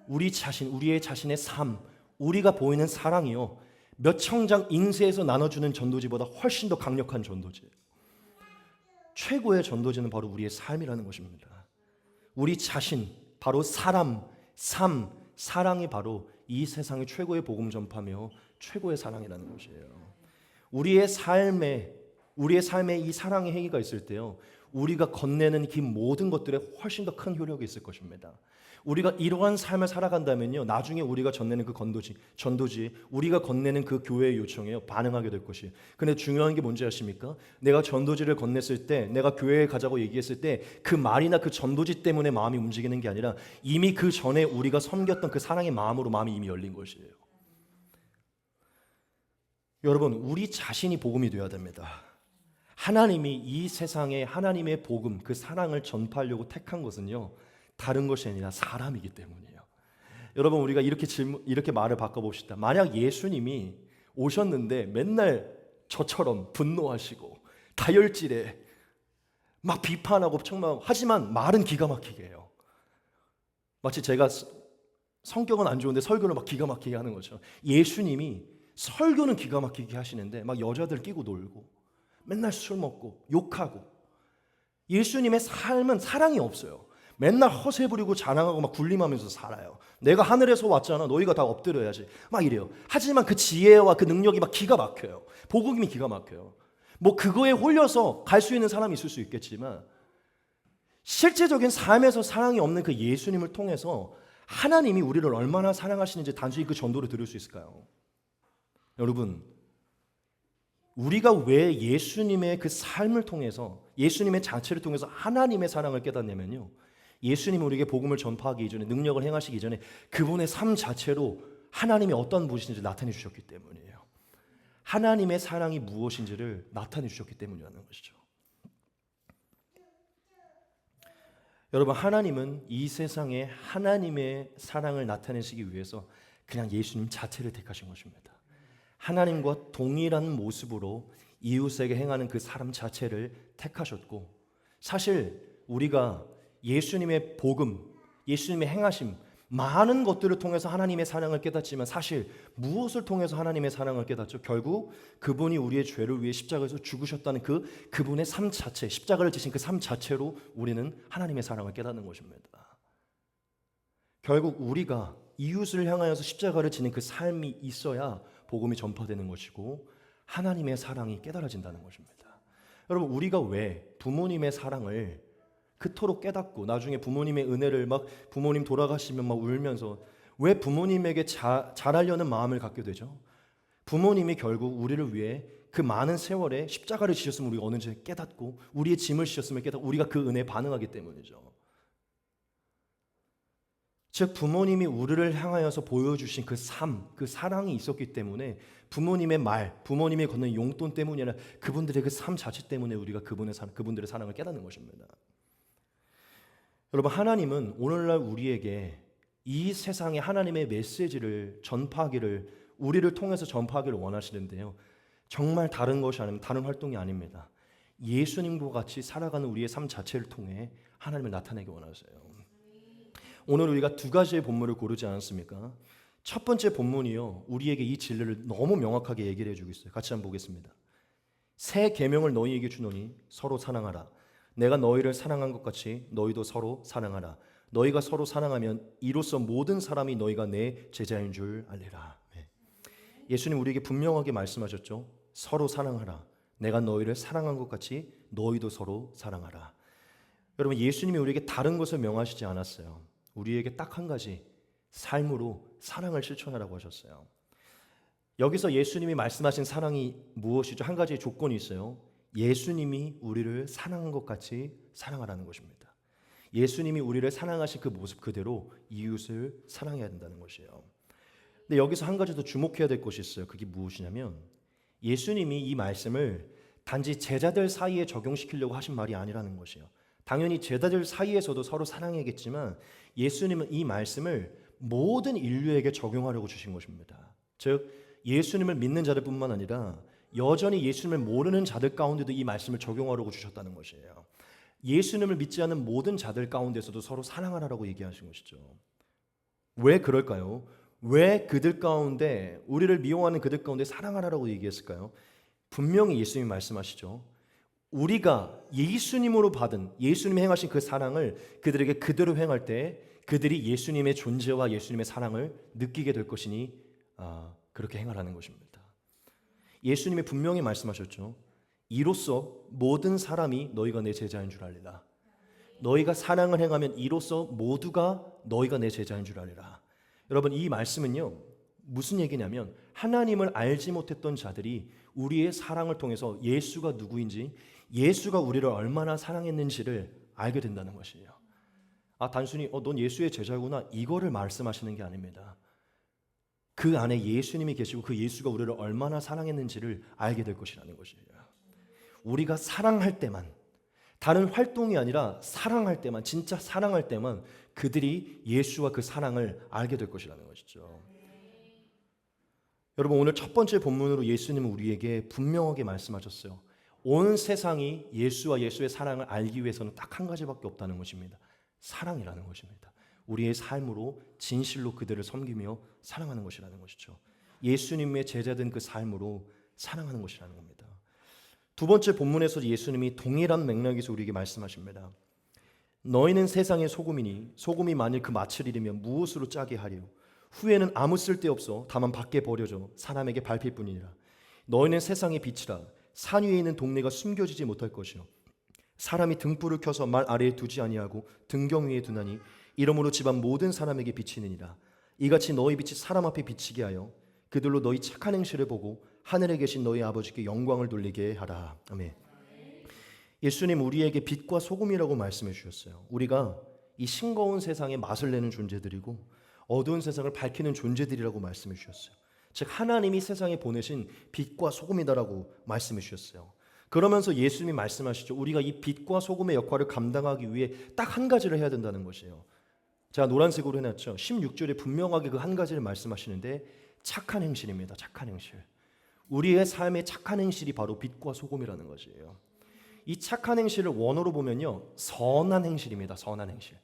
우리 자신, 우리의 자신의 삶, 우리가 보이는 사랑이요, 몇 청장 인쇄해서 나눠주는 전도지보다 훨씬 더 강력한 전도지예요. 최고의 전도지는 바로 우리의 삶이라는 것입니다. 우리 자신, 바로 사람, 삶, 사랑이 바로 이 세상의 최고의 복음 전파며 최고의 사랑이라는 것이에요. 우리의 삶에 이 사랑의 행위가 있을 때요, 우리가 건네는 그 모든 것들에 훨씬 더 큰 효력이 있을 것입니다. 우리가 이러한 삶을 살아간다면요, 나중에 우리가 전내는 그 전도지, 우리가 건네는 그 교회의 요청에 반응하게 될 것이에요. 근데 중요한 게 뭔지 아십니까? 내가 전도지를 건넸을 때, 내가 교회에 가자고 얘기했을 때 그 말이나 그 전도지 때문에 마음이 움직이는 게 아니라 이미 그 전에 우리가 섬겼던 그 사랑의 마음으로 마음이 이미 열린 것이에요. 여러분, 우리 자신이 복음이 되어야 됩니다. 하나님이 이 세상에 하나님의 복음, 그 사랑을 전파하려고 택한 것은요, 다른 것이 아니라 사람이기 때문이에요. 여러분, 우리가 이렇게 말을 바꿔봅시다. 만약 예수님이 오셨는데 맨날 저처럼 분노하시고 다혈질에 막 비판하고 책망하고, 하지만 말은 기가 막히게 해요. 마치 제가 성격은 안 좋은데 설교를 막 기가 막히게 하는 것처럼 예수님이 설교는 기가 막히게 하시는데 막 여자들 끼고 놀고 맨날 술 먹고 욕하고, 예수님의 삶은 사랑이 없어요. 맨날 허세 부리고 자랑하고 막 군림하면서 살아요. 내가 하늘에서 왔잖아, 너희가 다 엎드려야지, 막 이래요. 하지만 그 지혜와 그 능력이 막 기가 막혀요. 복음이 기가 막혀요. 뭐 그거에 홀려서 갈 수 있는 사람이 있을 수 있겠지만 실제적인 삶에서 사랑이 없는 그 예수님을 통해서 하나님이 우리를 얼마나 사랑하시는지 단순히 그 전도를 들을 수 있을까요? 여러분, 우리가 왜 예수님의 그 삶을 통해서, 예수님의 자체를 통해서 하나님의 사랑을 깨닫냐면요, 예수님이 우리에게 복음을 전파하기 이전에, 능력을 행하시기 전에 그분의 삶 자체로 하나님이 어떤 분이신지 나타내 주셨기 때문이에요. 하나님의 사랑이 무엇인지를 나타내 주셨기 때문이라는 것이죠. 여러분, 하나님은 이 세상에 하나님의 사랑을 나타내시기 위해서 그냥 예수님 자체를 택하신 것입니다. 하나님과 동일한 모습으로 이웃에게 행하는 그 사람 자체를 택하셨고, 사실 우리가 예수님의 복음, 예수님의 행하심, 많은 것들을 통해서 하나님의 사랑을 깨닫지만 사실 무엇을 통해서 하나님의 사랑을 깨닫죠? 결국 그분이 우리의 죄를 위해 십자가에서 죽으셨다는 그분의 삶 자체, 십자가를 지신 그 삶 자체로 우리는 하나님의 사랑을 깨닫는 것입니다. 결국 우리가 이웃을 향하여서 십자가를 지는 그 삶이 있어야 복음이 전파되는 것이고 하나님의 사랑이 깨달아진다는 것입니다. 여러분, 우리가 왜 부모님의 사랑을 그토록 깨닫고 나중에 부모님의 은혜를 막 부모님 돌아가시면 막 울면서 왜 부모님에게 잘하려는 마음을 갖게 되죠? 부모님이 결국 우리를 위해 그 많은 세월에 십자가를 지셨음을 우리가 어느 정도 깨닫고 우리의 짐을 지셨음을 깨닫고 우리가 그 은혜에 반응하기 때문이죠. 즉 부모님이 우리를 향하여서 보여주신 그 삶, 그 사랑이 있었기 때문에 부모님의 말, 부모님이 걷는 용돈 때문이 아니라 그분들의 그 삶 자체 때문에 우리가 그분들의 사랑을 깨닫는 것입니다. 여러분, 하나님은 오늘날 우리에게 이 세상에 하나님의 메시지를 전파하기를, 우리를 통해서 전파하기를 원하시는데요, 정말 다른 것이 아닙니다. 다른 활동이 아닙니다. 예수님과 같이 살아가는 우리의 삶 자체를 통해 하나님을 나타내기 원하세요. 오늘 우리가 두 가지의 본문을 고르지 않았습니까? 첫 번째 본문이요, 우리에게 이 진리를 너무 명확하게 얘기를 해주고 있어요. 같이 한번 보겠습니다. 새 계명을 너희에게 주노니 서로 사랑하라. 내가 너희를 사랑한 것 같이 너희도 서로 사랑하라. 너희가 서로 사랑하면 이로써 모든 사람이 너희가 내 제자인 줄 알리라. 예수님 우리에게 분명하게 말씀하셨죠. 서로 사랑하라. 내가 너희를 사랑한 것 같이 너희도 서로 사랑하라. 여러분, 예수님이 우리에게 다른 것을 명하시지 않았어요. 우리에게 딱 한 가지, 삶으로 사랑을 실천하라고 하셨어요. 여기서 예수님이 말씀하신 사랑이 무엇이죠? 한 가지의 조건이 있어요. 예수님이 우리를 사랑한 것 같이 사랑하라는 것입니다. 예수님이 우리를 사랑하신 그 모습 그대로 이웃을 사랑해야 된다는 것이에요. 근데 여기서 한 가지 더 주목해야 될 것이 있어요. 그게 무엇이냐면 예수님이 이 말씀을 단지 제자들 사이에 적용시키려고 하신 말이 아니라는 것이에요. 당연히 제자들 사이에서도 서로 사랑해야겠지만 예수님은 이 말씀을 모든 인류에게 적용하려고 주신 것입니다. 즉 예수님을 믿는 자들뿐만 아니라 여전히 예수님을 모르는 자들 가운데도 이 말씀을 적용하려고 주셨다는 것이에요. 예수님을 믿지 않는 모든 자들 가운데서도 서로 사랑하라고 얘기하신 것이죠. 왜 그럴까요? 왜 그들 가운데, 우리를 미워하는 그들 가운데 사랑하라고 얘기했을까요? 분명히 예수님이 말씀하시죠. 우리가 예수님으로 받은, 예수님이 행하신 그 사랑을 그들에게 그대로 행할 때 그들이 예수님의 존재와 예수님의 사랑을 느끼게 될 것이니 그렇게 행하라는 것입니다. 예수님이 분명히 말씀하셨죠. 이로써 모든 사람이 너희가 내 제자인 줄 알리라. 너희가 사랑을 행하면 이로써 모두가 너희가 내 제자인 줄 알리라. 여러분, 이 말씀은요, 무슨 얘기냐면 하나님을 알지 못했던 자들이 우리의 사랑을 통해서 예수가 누구인지, 예수가 우리를 얼마나 사랑했는지를 알게 된다는 것이에요. 단순히 넌 예수의 제자구나 이거를 말씀하시는 게 아닙니다. 그 안에 예수님이 계시고 그 예수가 우리를 얼마나 사랑했는지를 알게 될 것이라는 것이에요. 우리가 사랑할 때만, 다른 활동이 아니라 사랑할 때만, 진짜 사랑할 때만 그들이 예수와 그 사랑을 알게 될 것이라는 것이죠. 여러분, 오늘 첫 번째 본문으로 예수님은 우리에게 분명하게 말씀하셨어요. 온 세상이 예수와 예수의 사랑을 알기 위해서는 딱 한 가지밖에 없다는 것입니다. 사랑이라는 것입니다. 우리의 삶으로 진실로 그들을 섬기며 사랑하는 것이라는 것이죠. 예수님의 제자된 그 삶으로 사랑하는 것이라는 겁니다. 두 번째 본문에서 예수님이 동일한 맥락에서 우리에게 말씀하십니다. 너희는 세상의 소금이니 소금이 만일 그 맛을 잃으면 무엇으로 짜게 하리요? 후에는 아무 쓸데없어 다만 밖에 버려져 사람에게 밟힐 뿐이니라. 너희는 세상의 빛이라. 산 위에 있는 동네가 숨겨지지 못할 것이요 사람이 등불을 켜서 말 아래에 두지 아니하고 등경 위에 두나니 이러므로 집안 모든 사람에게 비치느니라. 이같이 너희 빛이 사람 앞에 비치게 하여 그들로 너희 착한 행실을 보고 하늘에 계신 너희 아버지께 영광을 돌리게 하라. 아멘. 예수님 우리에게 빛과 소금이라고 말씀해 주셨어요. 우리가 이 싱거운 세상에 맛을 내는 존재들이고 어두운 세상을 밝히는 존재들이라고 말씀해 주셨어요. 즉 하나님이 세상에 보내신 빛과 소금이다라고 말씀해 주셨어요. 그러면서 예수님이 말씀하시죠. 우리가 이 빛과 소금의 역할을 감당하기 위해 딱 한 가지를 해야 된다는 것이에요. 제가 노란색으로 해놨죠. 16절에 분명하게 그 한 가지를 말씀하시는데 착한 행실입니다. 착한 행실. 우리의 삶의 착한 행실이 바로 빛과 소금이라는 것이에요. 이 착한 행실을 원어로 보면요, 선한 행실입니다. 선한 행실.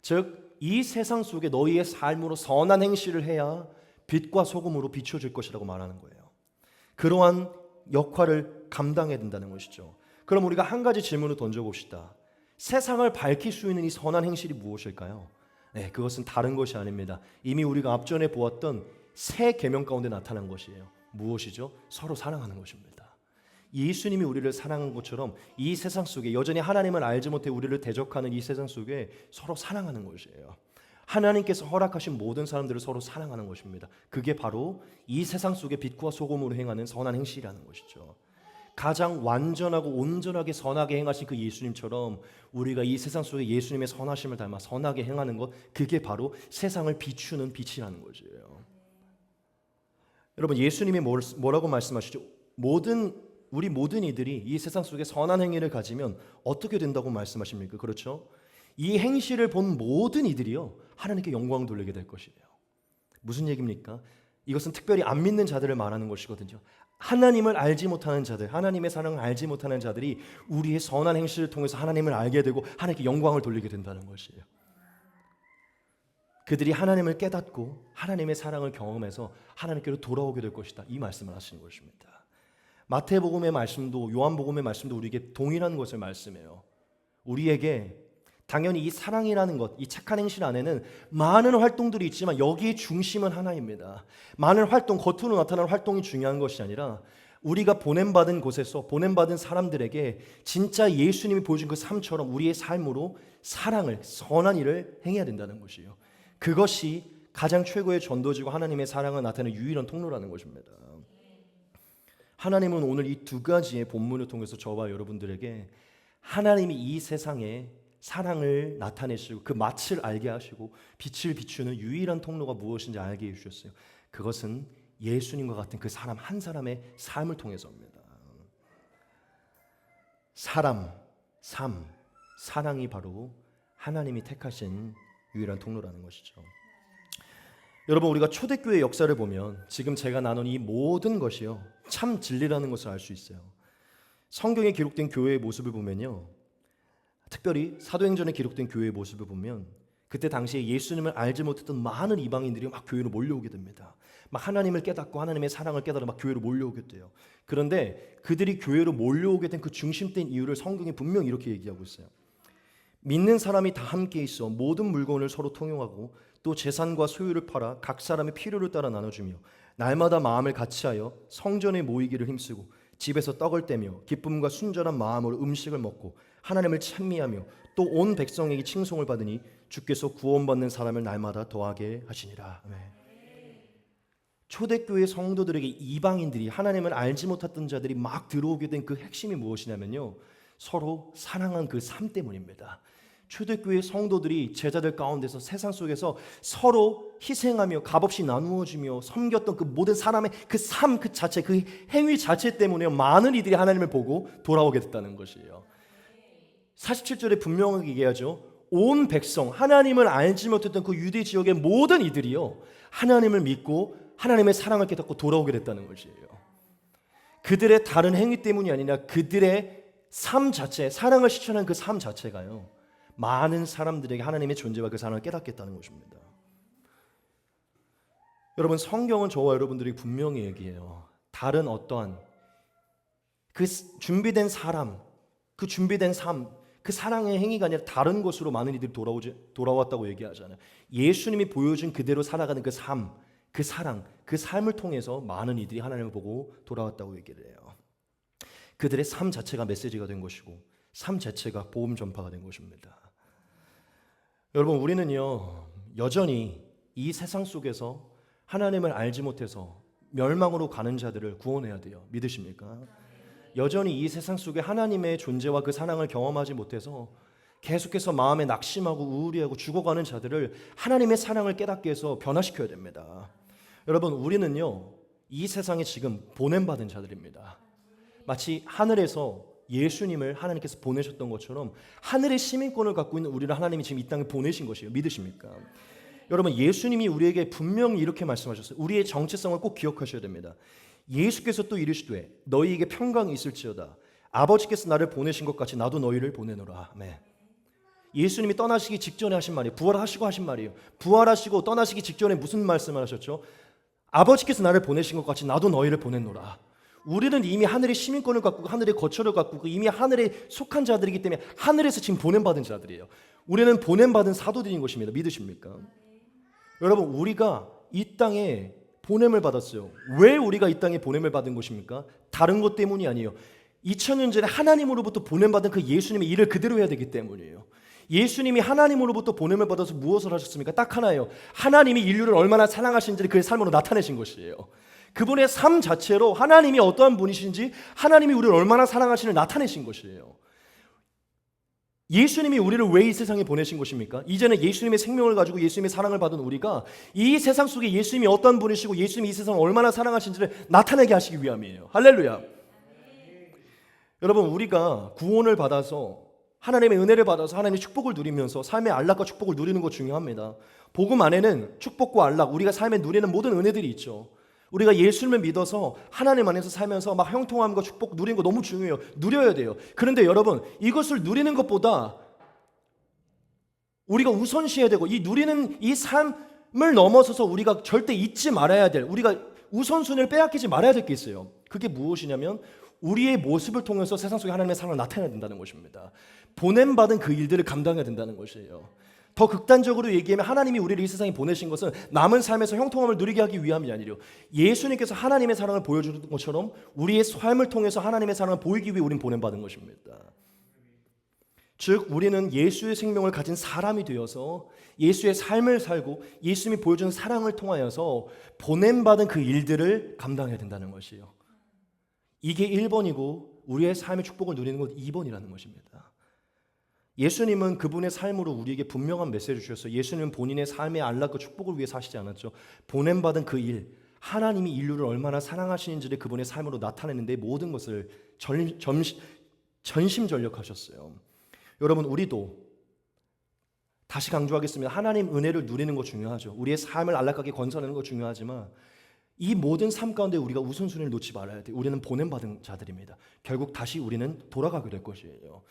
즉, 이 세상 속에 너희의 삶으로 선한 행실을 해야 빛과 소금으로 비춰질 것이라고 말하는 거예요. 그러한 역할을 감당해야 된다는 것이죠. 그럼 우리가 한 가지 질문을 던져봅시다. 세상을 밝힐 수 있는 이 선한 행실이 무엇일까요? 네, 그것은 다른 것이 아닙니다. 이미 우리가 앞전에 보았던 새 계명 가운데 나타난 것이에요. 무엇이죠? 서로 사랑하는 것입니다. 예수님이 우리를 사랑한 것처럼 이 세상 속에 여전히 하나님을 알지 못해 우리를 대적하는 이 세상 속에 서로 사랑하는 것이에요. 하나님께서 허락하신 모든 사람들을 서로 사랑하는 것입니다. 그게 바로 이 세상 속에 빛과 소금으로 행하는 선한 행실이라는 것이죠. 가장 완전하고 온전하게 선하게 행하신 그 예수님처럼 우리가 이 세상 속에 예수님의 선하심을 닮아 선하게 행하는 것, 그게 바로 세상을 비추는 빛이라는 것이에요. 여러분, 예수님이 뭐라고 말씀하시죠? 우리 모든 이들이 이 세상 속에 선한 행위를 가지면 어떻게 된다고 말씀하십니까? 그렇죠? 이 행실을 본 모든 이들이요, 하나님께 영광 돌리게 될 것이에요. 무슨 얘기입니까? 이것은 특별히 안 믿는 자들을 말하는 것이거든요. 하나님을 알지 못하는 자들, 하나님의 사랑을 알지 못하는 자들이 우리의 선한 행실을 통해서 하나님을 알게 되고 하나님께 영광을 돌리게 된다는 것이에요. 그들이 하나님을 깨닫고 하나님의 사랑을 경험해서 하나님께로 돌아오게 될 것이다. 이 말씀을 하시는 것입니다. 마태복음의 말씀도 요한복음의 말씀도 우리에게 동일한 것을 말씀해요. 우리에게 당연히 이 사랑이라는 것, 이 착한 행실 안에는 많은 활동들이 있지만 여기에 중심은 하나입니다. 많은 활동, 겉으로 나타나는 활동이 중요한 것이 아니라 우리가 보냄받은 곳에서 보냄받은 사람들에게 진짜 예수님이 보여준 그 삶처럼 우리의 삶으로 사랑을, 선한 일을 행해야 된다는 것이에요. 그것이 가장 최고의 전도지고 하나님의 사랑을 나타내는 유일한 통로라는 것입니다. 하나님은 오늘 이 두 가지의 본문을 통해서 저와 여러분들에게 하나님이 이 세상에 사랑을 나타내시고 그 맛을 알게 하시고 빛을 비추는 유일한 통로가 무엇인지 알게 해주셨어요. 그것은 예수님과 같은 그 사람 한 사람의 삶을 통해서입니다. 삶, 사랑이 바로 하나님이 택하신 유일한 통로라는 것이죠. 여러분, 우리가 초대교회 역사를 보면 지금 제가 나눈 이 모든 것이요, 참 진리라는 것을 알 수 있어요. 성경에 기록된 교회의 모습을 보면요, 특별히 사도행전에 기록된 교회의 모습을 보면 그때 당시에 예수님을 알지 못했던 많은 이방인들이 막 교회로 몰려오게 됩니다. 막 하나님을 깨닫고 하나님의 사랑을 깨달아 막 교회로 몰려오게 돼요. 그런데 그들이 교회로 몰려오게 된 그 중심된 이유를 성경이 분명히 이렇게 얘기하고 있어요. 믿는 사람이 다 함께 있어 모든 물건을 서로 통용하고 또 재산과 소유를 팔아 각 사람의 필요를 따라 나눠주며 날마다 마음을 같이하여 성전에 모이기를 힘쓰고 집에서 떡을 떼며 기쁨과 순전한 마음으로 음식을 먹고 하나님을 찬미하며 또 온 백성에게 칭송을 받으니 주께서 구원받는 사람을 날마다 더하게 하시니라. 아멘. 초대교회 성도들에게 이방인들이 하나님을 알지 못했던 자들이 막 들어오게 된 그 핵심이 무엇이냐면요, 서로 사랑한 그 삶 때문입니다. 초대교회 성도들이 제자들 가운데서 세상 속에서 서로 희생하며 값없이 나누어주며 섬겼던 그 모든 사람의 그 삶 그 자체, 그 행위 자체 때문에 많은 이들이 하나님을 보고 돌아오게 됐다는 것이에요. 47절에 분명하게 얘기하죠. 온 백성, 하나님을 알지 못했던 그 유대 지역의 모든 이들이요, 하나님을 믿고 하나님의 사랑을 깨닫고 돌아오게 됐다는 것이에요. 그들의 다른 행위 때문이 아니라 그들의 삶 자체, 사랑을 실천한 그 삶 자체가요, 많은 사람들에게 하나님의 존재와 그 사랑을 깨닫겠다는 것입니다. 여러분, 성경은 저와 여러분들이 분명히 얘기해요. 다른 어떠한 그 준비된 사람, 그 준비된 삶, 그 사랑의 행위가 아니라 다른 것으로 많은 이들이 돌아왔다고 얘기하잖아요. 예수님이 보여준 그대로 살아가는 그 삶, 그 사랑, 그 삶을 통해서 많은 이들이 하나님을 보고 돌아왔다고 얘기를 해요. 그들의 삶 자체가 메시지가 된 것이고 삶 자체가 복음 전파가 된 것입니다. 여러분, 우리는요, 여전히 이 세상 속에서 하나님을 알지 못해서 멸망으로 가는 자들을 구원해야 돼요. 믿으십니까? 여전히 이 세상 속에 하나님의 존재와 그 사랑을 경험하지 못해서 계속해서 마음에 낙심하고 우울해하고 죽어가는 자들을 하나님의 사랑을 깨닫게 해서 변화시켜야 됩니다. 여러분, 우리는요, 이 세상에 지금 보냄받은 자들입니다. 마치 하늘에서 예수님을 하나님께서 보내셨던 것처럼 하늘의 시민권을 갖고 있는 우리를 하나님이 지금 이 땅에 보내신 것이에요. 믿으십니까? 여러분, 예수님이 우리에게 분명히 이렇게 말씀하셨어요. 우리의 정체성을 꼭 기억하셔야 됩니다. 예수께서 또 이르시되 너희에게 평강이 있을지어다. 아버지께서 나를 보내신 것 같이 나도 너희를 보내노라. 아멘. 예수님이 떠나시기 직전에 하신 말이에요. 부활하시고 하신 말이에요. 부활하시고 떠나시기 직전에 무슨 말씀을 하셨죠? 아버지께서 나를 보내신 것 같이 나도 너희를 보내노라. 우리는 이미 하늘의 시민권을 갖고 하늘의 거처를 갖고 이미 하늘에 속한 자들이기 때문에 하늘에서 지금 보냄받은 자들이에요. 우리는 보냄받은 사도들인 것입니다. 믿으십니까? 여러분, 우리가 이 땅에 보냄을 받았어요. 왜 우리가 이 땅에 보냄을 받은 것입니까? 다른 것 때문이 아니에요. 2000년 전에 하나님으로부터 보냄받은 그 예수님의 일을 그대로 해야 되기 때문이에요. 예수님이 하나님으로부터 보냄을 받아서 무엇을 하셨습니까? 딱 하나예요. 하나님이 인류를 얼마나 사랑하시는지를 그의 삶으로 나타내신 것이에요. 그분의 삶 자체로 하나님이 어떠한 분이신지, 하나님이 우리를 얼마나 사랑하시는지 나타내신 것이에요. 예수님이 우리를 왜 이 세상에 보내신 것입니까? 이제는 예수님의 생명을 가지고 예수님의 사랑을 받은 우리가 이 세상 속에 예수님이 어떤 분이시고 예수님이 이 세상을 얼마나 사랑하신지를 나타내게 하시기 위함이에요. 할렐루야. 여러분, 우리가 구원을 받아서 하나님의 은혜를 받아서 하나님의 축복을 누리면서 삶의 안락과 축복을 누리는 거 중요합니다. 복음 안에는 축복과 안락, 우리가 삶에 누리는 모든 은혜들이 있죠. 우리가 예수님을 믿어서 하나님 안에서 살면서 막 형통함과 축복 누리는 거 너무 중요해요. 누려야 돼요. 그런데 여러분, 이것을 누리는 것보다 우리가 우선시해야 되고, 이 누리는 이 삶을 넘어서서 우리가 절대 잊지 말아야 될, 우리가 우선순위를 빼앗기지 말아야 될 게 있어요. 그게 무엇이냐면 우리의 모습을 통해서 세상 속에 하나님의 사랑을 나타내야 된다는 것입니다. 보냄받은 그 일들을 감당해야 된다는 것이에요. 더 극단적으로 얘기하면 하나님이 우리를 이 세상에 보내신 것은 남은 삶에서 형통함을 누리게 하기 위함이 아니라 예수님께서 하나님의 사랑을 보여주는 것처럼 우리의 삶을 통해서 하나님의 사랑을 보이기 위해 우리는 보냄받은 것입니다. 즉 우리는 예수의 생명을 가진 사람이 되어서 예수의 삶을 살고 예수님이 보여주는 사랑을 통하여서 보냄받은 그 일들을 감당해야 된다는 것이에요. 이게 1번이고 우리의 삶의 축복을 누리는 건 2번이라는 것입니다. 예수님은 그분의 삶으로 우리에게 분명한 메시지를 주셨어요. 예수님은 본인의 삶의 안락과 축복을 위해 사시지 않았죠. 보냄받은 그 일, 하나님이 인류를 얼마나 사랑하시는지를 그분의 삶으로 나타내는 데 모든 것을 전심전력하셨어요. 여러분, 우리도 다시 강조하겠습니다. 하나님 은혜를 누리는 거 중요하죠. 우리의 삶을 안락하게 건설하는 거 중요하지만 이 모든 삶 가운데 우리가 우선순위를 놓지 말아야 돼요. 우리는 보냄받은 자들입니다. 결국 다시 우리는 돌아가게 될 것이에요.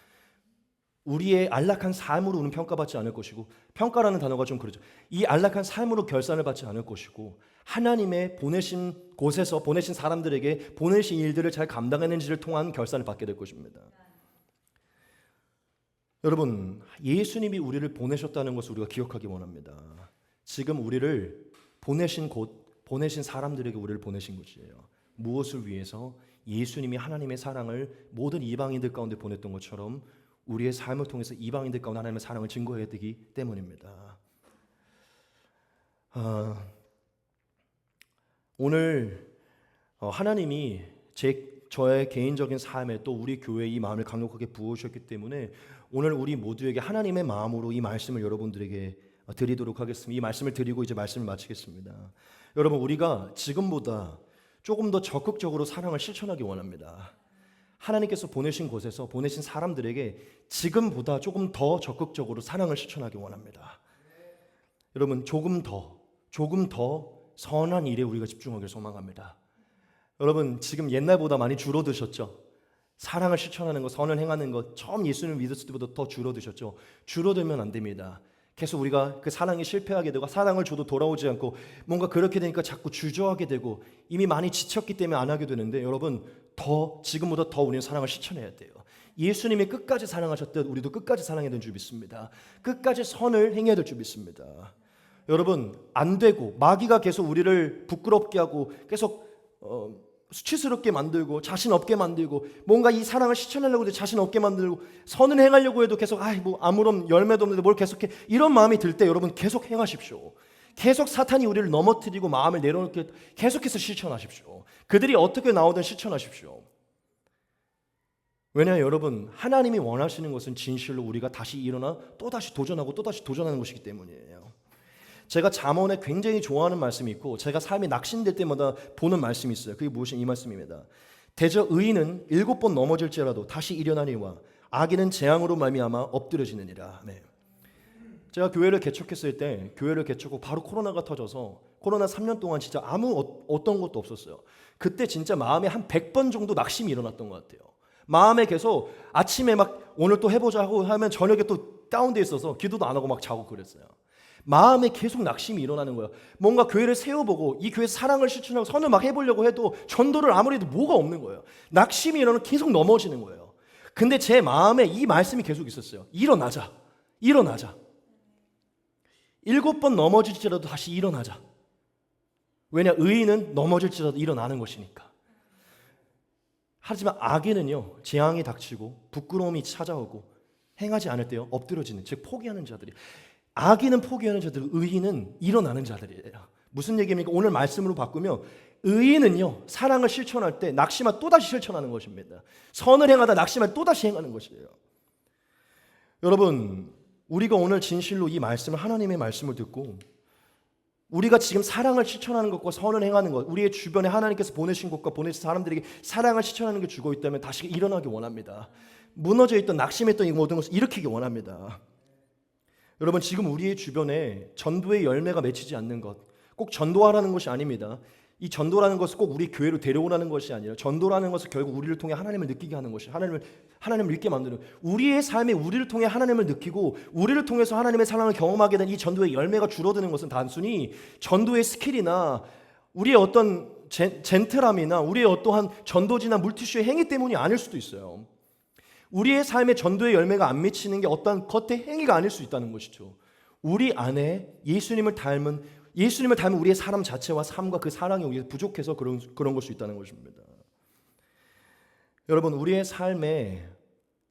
우리의 안락한 삶으로 우리는 평가받지 않을 것이고, 평가라는 단어가 좀 그렇죠. 이 안락한 삶으로 결산을 받지 않을 것이고, 하나님의 보내신 곳에서 보내신 사람들에게 보내신 일들을 잘 감당했는지를 통한 결산을 받게 될 것입니다. 여러분, 예수님이 우리를 보내셨다는 것을 우리가 기억하기 원합니다. 지금 우리를 보내신 곳, 보내신 사람들에게 우리를 보내신 것이에요. 무엇을 위해서? 예수님이 하나님의 사랑을 모든 이방인들 가운데 보냈던 것처럼 우리의 삶을 통해서 이방인들 가운데 하나님의 사랑을 증거해야 되기 때문입니다. 오늘 하나님이 저의 개인적인 삶에 또 우리 교회에 이 마음을 강력하게 부어주셨기 때문에 오늘 우리 모두에게 하나님의 마음으로 이 말씀을 여러분들에게 드리도록 하겠습니다. 이 말씀을 드리고 이제 말씀을 마치겠습니다. 여러분, 우리가 지금보다 조금 더 적극적으로 사랑을 실천하기 원합니다. 하나님께서 보내신 곳에서 보내신 사람들에게 지금보다 조금 더 적극적으로 사랑을 실천하기 원합니다. 여러분, 조금 더 선한 일에 우리가 집중하기를 소망합니다. 여러분, 지금 옛날보다 많이 줄어드셨죠? 사랑을 실천하는 것, 선을 행하는 것, 처음 예수님을 믿었을 때보다 더 줄어드셨죠? 줄어들면 안 됩니다. 계속 우리가 그 사랑에 실패하게 되고 사랑을 줘도 돌아오지 않고 뭔가 그렇게 되니까 자꾸 주저하게 되고 이미 많이 지쳤기 때문에 안 하게 되는데, 여러분, 지금보다 더 우리는 사랑을 실천해야 돼요. 예수님이 끝까지 사랑하셨듯 우리도 끝까지 사랑해야 될 줄 믿습니다. 끝까지 선을 행해야 될 줄 믿습니다. 여러분, 안 되고 마귀가 계속 우리를 부끄럽게 하고 계속 수치스럽게 만들고 자신 없게 만들고 뭔가 이 사랑을 실천하려고 해도 자신 없게 만들고 선을 행하려고 해도 계속 아무런 열매도 없는데 뭘 계속해, 이런 마음이 들 때 여러분 계속 행하십시오. 계속 사탄이 우리를 넘어뜨리고 마음을 내려놓게 계속해서 실천하십시오. 그들이 어떻게 나오든 실천하십시오. 왜냐하면 여러분, 하나님이 원하시는 것은 진실로 우리가 다시 일어나 또다시 도전하고 또다시 도전하는 것이기 때문이에요. 제가 잠언에 굉장히 좋아하는 말씀이 있고 제가 삶이 낙심될 때마다 보는 말씀이 있어요. 그게 무엇이 이 말씀입니다. 대저 의인은 7번 넘어질지라도 다시 일어나니와 악인은 재앙으로 말미암아 엎드려지느니라. 네. 제가 교회를 개척했을 때 교회를 개척하고 바로 코로나가 터져서 코로나 3년 동안 진짜 아무 어떤 것도 없었어요. 그때 진짜 마음에 한 100번 정도 낙심이 일어났던 것 같아요. 마음에 계속 아침에 막 오늘 또 해보자 하고 하면 저녁에 또 다운돼 있어서 기도도 안 하고 막 자고 그랬어요. 마음에 계속 낙심이 일어나는 거예요. 뭔가 교회를 세워보고 이 교회 사랑을 실천하고 선을 막 해보려고 해도 전도를 아무리 해도 뭐가 없는 거예요. 낙심이 일어나면 계속 넘어지는 거예요. 근데 제 마음에 이 말씀이 계속 있었어요. 일어나자. 일어나자. 7번 넘어질지라도 다시 일어나자. 왜냐? 의인은 넘어질지라도 일어나는 것이니까. 하지만 악인은요, 재앙이 닥치고 부끄러움이 찾아오고 행하지 않을 때요 엎드러지는, 즉 포기하는 자들이. 악인은 포기하는 자들, 의인은 일어나는 자들이에요. 무슨 얘기입니까? 오늘 말씀으로 바꾸면 의인은요 사랑을 실천할 때 낙심하 또다시 실천하는 것입니다. 선을 행하다 낙심하 또다시 행하는 것이에요. 여러분, 우리가 오늘 진실로 이 말씀을, 하나님의 말씀을 듣고 우리가 지금 사랑을 실천하는 것과 선을 행하는 것, 우리의 주변에 하나님께서 보내신 것과 보내신 사람들에게 사랑을 실천하는 게 주고 있다면 다시 일어나기 원합니다. 무너져 있던 낙심했던 이 모든 것을 일으키기 원합니다. 여러분, 지금 우리의 주변에 전도의 열매가 맺히지 않는 것, 꼭 전도하라는 것이 아닙니다. 이 전도라는 것은 꼭 우리 교회로 데려오라는 것이 아니라 전도라는 것은 결국 우리를 통해 하나님을 느끼게 하는 것이, 하나님을 믿게 만드는, 우리의 삶에 우리를 통해 하나님을 느끼고 우리를 통해서 하나님의 사랑을 경험하게 된 이 전도의 열매가 줄어드는 것은 단순히 전도의 스킬이나 우리의 어떤 젠틀함이나 우리의 어떠한 전도지나 물티슈의 행위 때문이 아닐 수도 있어요. 우리의 삶에 전도의 열매가 안 맺히는 게 어떤 겉의 행위가 아닐 수 있다는 것이죠. 우리 안에 예수님을 닮은 우리의 사람 자체와 삶과 그 사랑이 우리에 부족해서 그런 걸 수 있다는 것입니다. 여러분, 우리의 삶에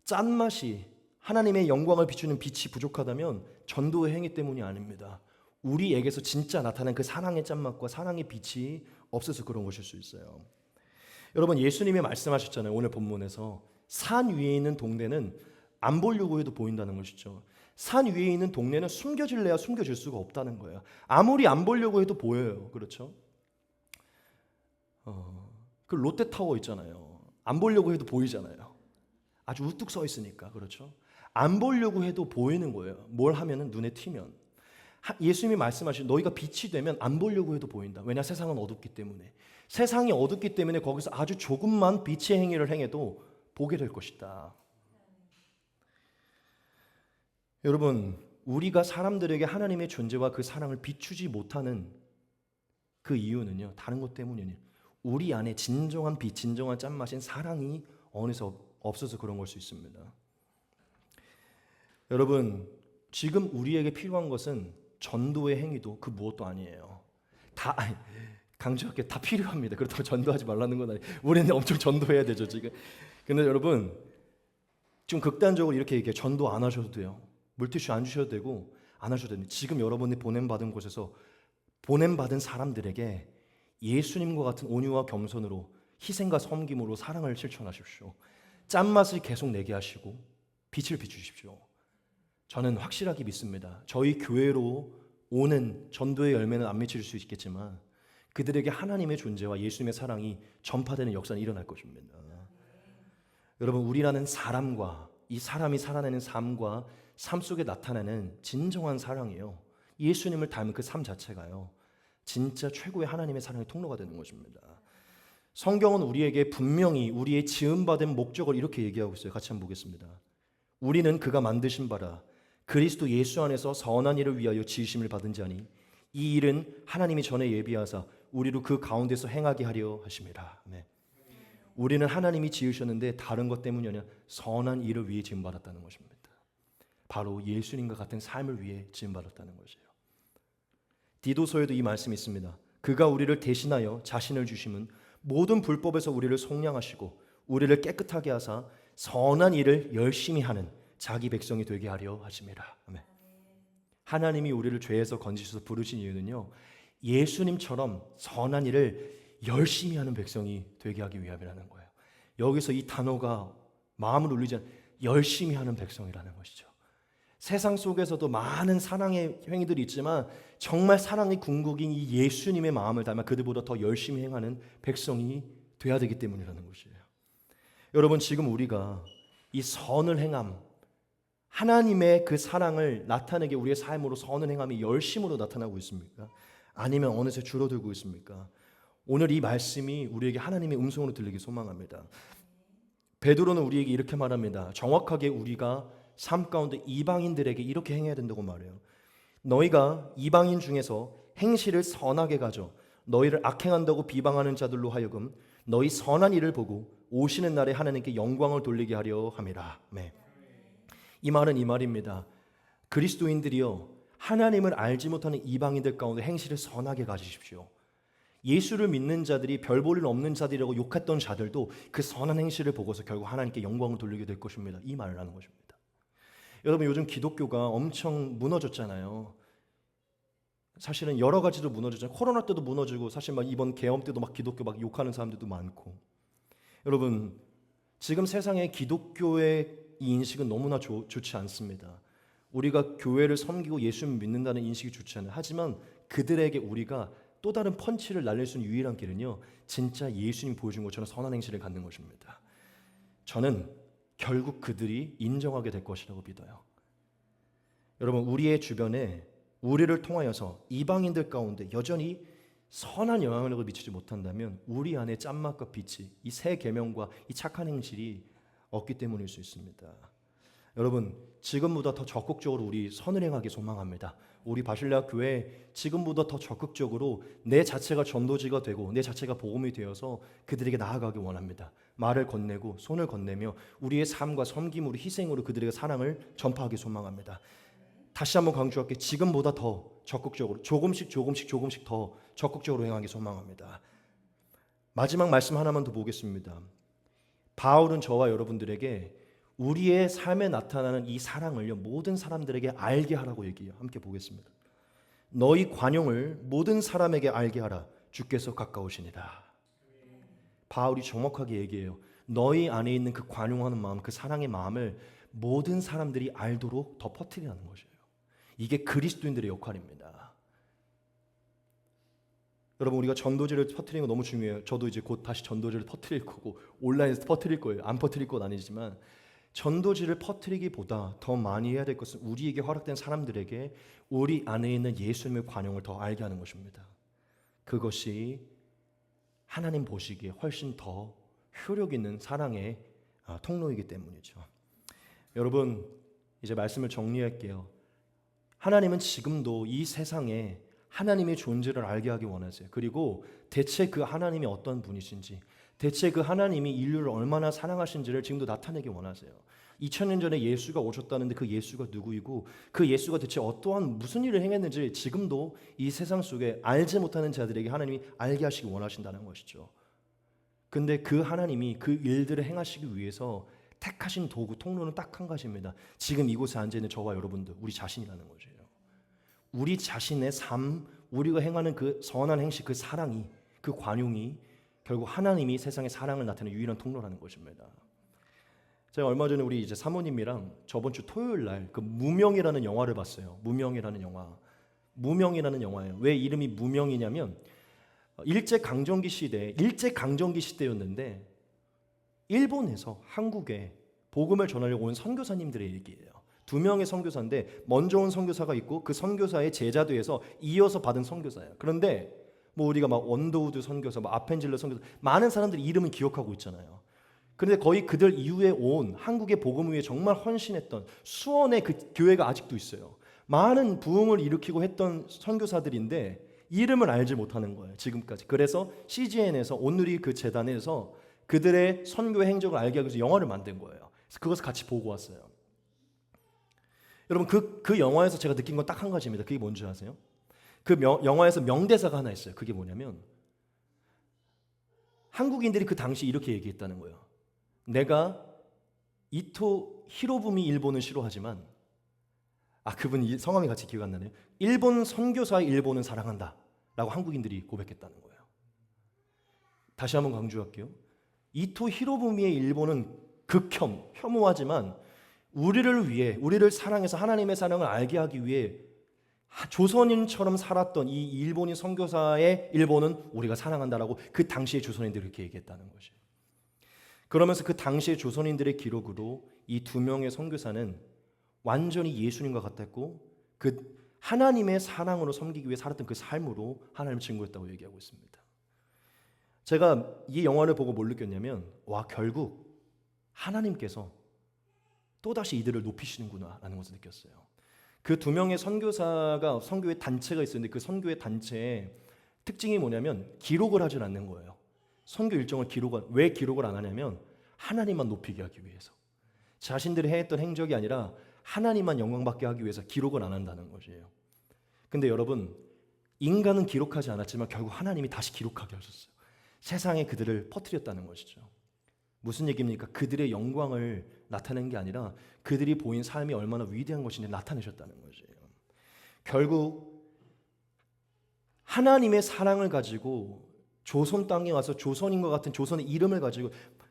짠맛이, 하나님의 영광을 비추는 빛이 부족하다면 전도의 행위 때문이 아닙니다. 우리에게서 진짜 나타난 그 사랑의 짠맛과 사랑의 빛이 없어서 그런 것일 수 있어요. 여러분, 예수님이 말씀하셨잖아요. 오늘 본문에서 산 위에 있는 동네는 안 보려고 해도 보인다는 것이죠. 산 위에 있는 동네는 숨겨질래야 숨겨질 수가 없다는 거예요. 아무리 안 보려고 해도 보여요. 그렇죠? 그 롯데타워 있잖아요. 안 보려고 해도 보이잖아요. 아주 우뚝 서 있으니까. 그렇죠? 안 보려고 해도 보이는 거예요. 뭘 하면은 눈에 튀면. 예수님이 말씀하신, 너희가 빛이 되면 안 보려고 해도 보인다. 왜냐? 세상은 어둡기 때문에. 세상이 어둡기 때문에 거기서 아주 조금만 빛의 행위를 행해도 보게 될 것이다. 여러분, 우리가 사람들에게 하나님의 존재와 그 사랑을 비추지 못하는 그 이유는요, 다른 것 때문이 아니에요. 우리 안에 진정한 빛, 진정한 짠맛인 사랑이 어느새 없어서 그런 걸 수 있습니다. 여러분, 지금 우리에게 필요한 것은 전도의 행위도 그 무엇도 아니에요. 다 강조할게, 다 필요합니다. 그렇다고 전도하지 말라는 건 아니에요. 우리는 엄청 전도해야 되죠 지금. 근데 여러분, 좀 극단적으로 이렇게 얘기해요. 전도 안 하셔도 돼요. 물티슈 안 주셔도 되고 안 하셔도 됩니다. 지금 여러분이 보냄받은 곳에서 보냄받은 사람들에게 예수님과 같은 온유와 겸손으로 희생과 섬김으로 사랑을 실천하십시오. 짠맛을 계속 내게 하시고 빛을 비추십시오. 저는 확실하게 믿습니다. 저희 교회로 오는 전도의 열매는 안 맺힐 수 있겠지만 그들에게 하나님의 존재와 예수님의 사랑이 전파되는 역사는 일어날 것입니다. 여러분, 우리라는 사람과 이 사람이 살아내는 삶과 삶 속에 나타나는 진정한 사랑이에요. 예수님을 닮은 그 삶 자체가요, 진짜 최고의 하나님의 사랑의 통로가 되는 것입니다. 성경은 우리에게 분명히 우리의 지음받은 목적을 이렇게 얘기하고 있어요. 같이 한번 보겠습니다. 우리는 그가 만드신 바라 그리스도 예수 안에서 선한 일을 위하여 지으심을 받은 자니 이 일은 하나님이 전에 예비하사 우리로 그 가운데서 행하게 하려 하심이라. 네. 우리는 하나님이 지으셨는데 다른 것 때문이 아니라 선한 일을 위해 지음받았다는 것입니다. 바로 예수님과 같은 삶을 위해 지음받았다는 것이에요. 디도서에도 이 말씀이 있습니다. 그가 우리를 대신하여 자신을 주심은 모든 불법에서 우리를 속량하시고 우리를 깨끗하게 하사 선한 일을 열심히 하는 자기 백성이 되게 하려 하심이라. 아멘. 하나님이 우리를 죄에서 건지셔서 부르신 이유는요, 예수님처럼 선한 일을 열심히 하는 백성이 되게 하기 위함이라는 거예요. 여기서 이 단어가 마음을 울리지 않는, 열심히 하는 백성이라는 것이죠. 세상 속에서도 많은 사랑의 행위들이 있지만 정말 사랑의 궁극인 이 예수님의 마음을 닮아 그들보다 더 열심히 행하는 백성이 돼야 되기 때문이라는 것이에요. 여러분, 지금 우리가 이 선을 행함, 하나님의 그 사랑을 나타내게 우리의 삶으로 선을 행함이 열심으로 나타나고 있습니까? 아니면 어느새 줄어들고 있습니까? 오늘 이 말씀이 우리에게 하나님의 음성으로 들리기 소망합니다. 베드로는 우리에게 이렇게 말합니다. 정확하게 우리가 삶 가운데 이방인들에게 이렇게 행해야 된다고 말해요. 너희가 이방인 중에서 행실을 선하게 가져 너희를 악행한다고 비방하는 자들로 하여금 너희 선한 일을 보고 오시는 날에 하나님께 영광을 돌리게 하려 함이라. 네. 이 말은 이 말입니다. 그리스도인들이요, 하나님을 알지 못하는 이방인들 가운데 행실을 선하게 가지십시오. 예수를 믿는 자들이 별 볼 일 없는 자들이라고 욕했던 자들도 그 선한 행실을 보고서 결국 하나님께 영광을 돌리게 될 것입니다. 이 말을 하는 것입니다. 여러분, 요즘 기독교가 엄청 무너졌잖아요. 사실은 여러 가지로 무너졌잖아요. 코로나 때도 무너지고 사실 막 이번 계엄 때도 막 기독교 막 욕하는 사람들도 많고. 여러분, 지금 세상에 기독교의 이 인식은 너무나 좋지 않습니다. 우리가 교회를 섬기고 예수를 믿는다는 인식이 좋지 않아요. 하지만 그들에게 우리가 또 다른 펀치를 날릴 수 있는 유일한 길은요, 진짜 예수님 보여준 것처럼 선한 행실을 갖는 것입니다. 저는 결국 그들이 인정하게 될 것이라고 믿어요. 여러분, 우리의 주변에 우리를 통하여서 이방인들 가운데 여전히 선한 영향력을 미치지 못한다면 우리 안에 짠맛과 빛이 이 새 계명과 이 착한 행실이 없기 때문일 수 있습니다. 여러분, 지금보다 더 적극적으로 우리 선을 행하기 소망합니다. 우리 바실레아 교회 지금보다 더 적극적으로 내 자체가 전도지가 되고 내 자체가 복음이 되어서 그들에게 나아가기 원합니다. 말을 건네고 손을 건네며 우리의 삶과 섬김으로 희생으로 그들에게 사랑을 전파하기 소망합니다. 다시 한번 강조할게요. 지금보다 더 적극적으로 조금씩 더 적극적으로 행하기 소망합니다. 마지막 말씀 하나만 더 보겠습니다. 바울은 저와 여러분들에게 우리의 삶에 나타나는 이 사랑을요, 모든 사람들에게 알게 하라고 얘기해요. 함께 보겠습니다. 너희 관용을 모든 사람에게 알게 하라. 주께서 가까우시니라. 바울이 정확하게 얘기해요. 너희 안에 있는 그 관용하는 마음, 그 사랑의 마음을 모든 사람들이 알도록 더 퍼뜨리라는 것이에요. 이게 그리스도인들의 역할입니다. 여러분, 우리가 전도지를 퍼뜨리는 거 너무 중요해요. 저도 이제 곧 다시 전도지를 퍼뜨릴 거고 온라인에서 퍼뜨릴 거예요. 안 퍼뜨릴 건 아니지만 전도지를 퍼뜨리기보다 더 많이 해야 될 것은 우리에게 허락된 사람들에게 우리 안에 있는 예수님의 관용을 더 알게 하는 것입니다. 그것이 하나님 보시기에 훨씬 더 효력 있는 사랑의 통로이기 때문이죠. 여러분, 이제 말씀을 정리할게요. 하나님은 지금도 이 세상에 하나님의 존재를 알게 하기 원하세요. 그리고 대체 그 하나님이 어떤 분이신지, 대체 그 하나님이 인류를 얼마나 사랑하신지를 지금도 나타내기 원하세요. 2000년 전에 예수가 오셨다는데 그 예수가 누구이고 그 예수가 대체 어떠한 무슨 일을 행했는지 지금도 이 세상 속에 알지 못하는 자들에게 하나님이 알게 하시기 원하신다는 것이죠. 근데 그 하나님이 그 일들을 행하시기 위해서 택하신 도구, 통로는 딱 한 가지입니다. 지금 이곳에 앉아있는 저와 여러분들, 우리 자신이라는 것이에요. 우리 자신의 삶, 우리가 행하는 그 선한 행실, 그 사랑이, 그 관용이 결국 하나님이 세상에 사랑을 나타내는 유일한 통로라는 것입니다. 제가 얼마 전에 우리 이제 사모님이랑 저번 주 토요일 날 그 무명이라는 영화를 봤어요. 무명이라는 영화. 무명이라는 영화예요. 왜 이름이 무명이냐면 일제 강점기 시대였는데 일본에서 한국에 복음을 전하려고 온 선교사님들의 얘기예요. 2명의 선교사인데 먼저 온 선교사가 있고 그 선교사의 제자도에서 이어서 받은 선교사예요. 그런데 뭐 우리가 막 원도우드 선교사, 뭐 아펜젤러 선교사, 많은 사람들이 이름은 기억하고 있잖아요. 그런데 거의 그들 이후에 온 한국의 복음 위에 정말 헌신했던 수원의 그 교회가 아직도 있어요. 많은 부흥을 일으키고 했던 선교사들인데 이름을 알지 못하는 거예요, 지금까지. 그래서 CGN에서 온누리 그 재단에서 그들의 선교 행적을 알게 하기 위해서 영화를 만든 거예요. 그래서 그것을 같이 보고 왔어요. 여러분, 그 영화에서 제가 느낀 건 딱 한 가지입니다. 그게 뭔지 아세요? 영화에서 명대사가 하나 있어요. 그게 뭐냐면 한국인들이 그 당시 이렇게 얘기했다는 거예요. 내가 이토 히로부미 일본은 싫어하지만 그분 성함이 같이 기억 안 나네요. 일본 선교사의 일본은 사랑한다 라고 한국인들이 고백했다는 거예요. 다시 한번 강조할게요. 이토 히로부미의 일본은 혐오하지만 우리를 위해, 우리를 사랑해서 하나님의 사랑을 알게 하기 위해 조선인처럼 살았던 이 일본인 선교사의 일본은 우리가 사랑한다라고 그 당시에 조선인들이 그렇게 얘기했다는 것이에요. 그러면서 그 당시의 조선인들의 기록으로 이 두 명의 선교사는 완전히 예수님과 같았고 그 하나님의 사랑으로 섬기기 위해 살았던 그 삶으로 하나님을 증거했다고 얘기하고 있습니다. 제가 이 영화를 보고 뭘 느꼈냐면 결국 하나님께서 또다시 이들을 높이시는구나 라는 것을 느꼈어요. 그 두 명의 선교사가 선교의 단체가 있었는데 그 선교의 단체의 특징이 뭐냐면 기록을 하질 않는 거예요. 선교 일정을 왜 기록을 안 하냐면 하나님만 높이게 하기 위해서. 자신들이 해했던 행적이 아니라 하나님만 영광받게 하기 위해서 기록을 안 한다는 것이에요. 근데 여러분, 인간은 기록하지 않았지만 결국 하나님이 다시 기록하게 하셨어요. 세상에 그들을 퍼뜨렸다는 것이죠. 무슨 얘기입니까? 그들의 영광을 나타낸 게 아니라 그들이 보인 삶이 얼마나 위대한 것인지 나타내셨다는 것이에요. 결국 하나님의 사랑을 가지고 조선 땅에 와서 조선인과 같은 조선의 이름을 가지고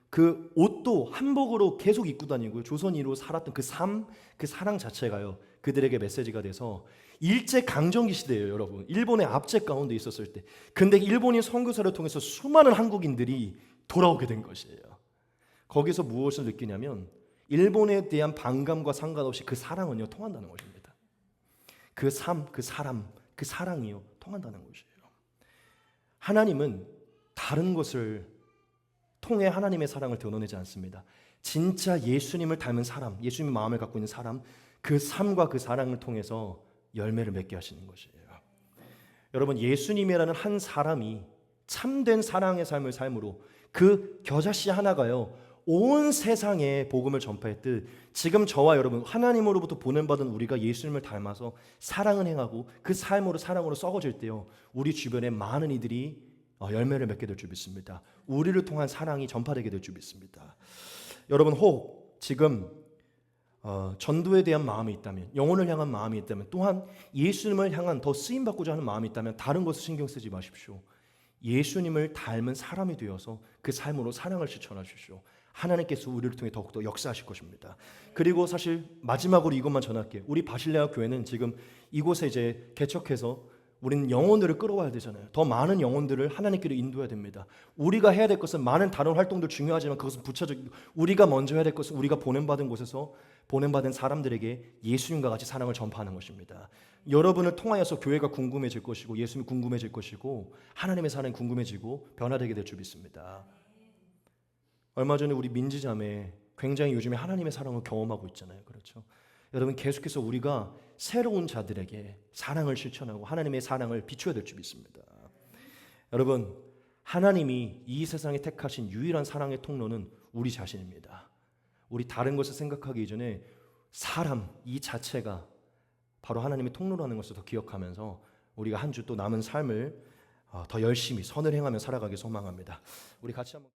그 옷도 한복으로 계속 입고 다니고요. 조선인으로 살았던 그 삶, 그 사랑 자체가요. 그들에게 메시지가 돼서 일제 강점기 시대예요, 여러분. 일본의 압제 가운데 있었을 때. 근데 일본인 선교사를 통해서 수많은 한국인들이 돌아오게 된 것이에요. 거기서 무엇을 느끼냐면 일본에 대한 반감과 상관없이 그 사랑은요 통한다는 것입니다. 그 삶, 그 사람, 그 사랑이요 통한다는 것이에요. 하나님은 다른 것을 통해 하나님의 사랑을 드러내지 않습니다. 진짜 예수님을 닮은 사람, 예수님의 마음을 갖고 있는 사람, 그 삶과 그 사랑을 통해서 열매를 맺게 하시는 것이에요. 여러분, 예수님이라는 한 사람이 참된 사랑의 삶을 삶으로 그 겨자씨 하나가요 온 세상에 복음을 전파했듯 지금 저와 여러분 하나님으로부터 보낸받은 우리가 예수님을 닮아서 사랑을 행하고 그 삶으로 사랑으로 썩어질 때요 우리 주변에 많은 이들이 열매를 맺게 될 줄 믿습니다. 우리를 통한 사랑이 전파되게 될 줄 믿습니다. 여러분, 혹 지금 전도에 대한 마음이 있다면, 영혼을 향한 마음이 있다면, 또한 예수님을 향한 더 쓰임받고자 하는 마음이 있다면 다른 것을 신경 쓰지 마십시오. 예수님을 닮은 사람이 되어서 그 삶으로 사랑을 실천하십시오. 하나님께서 우리를 통해 더욱더 역사하실 것입니다. 그리고 사실 마지막으로 이것만 전할게요. 우리 바실레아 교회는 지금 이곳에 이제 개척해서 우리는 영혼들을 끌어와야 되잖아요. 더 많은 영혼들을 하나님께로 인도해야 됩니다. 우리가 해야 될 것은 많은 다른 활동도 중요하지만 그것은 부차적이고 우리가 먼저 해야 될 것은 우리가 보냄받은 곳에서 보냄받은 사람들에게 예수님과 같이 사랑을 전파하는 것입니다. 여러분을 통하여서 교회가 궁금해질 것이고 예수님이 궁금해질 것이고 하나님의 사랑이 궁금해지고 변화되게 될 줄 믿습니다. 얼마 전에 우리 민지자매 굉장히 요즘에 하나님의 사랑을 경험하고 있잖아요. 그렇죠? 여러분, 계속해서 우리가 새로운 자들에게 사랑을 실천하고 하나님의 사랑을 비춰야 될 줄 믿습니다. 여러분, 하나님이 이 세상에 택하신 유일한 사랑의 통로는 우리 자신입니다. 우리 다른 것을 생각하기 이전에 사람 이 자체가 바로 하나님의 통로라는 것을 더 기억하면서 우리가 한 주 또 남은 삶을 더 열심히 선을 행하며 살아가길 소망합니다. 우리 같이 한번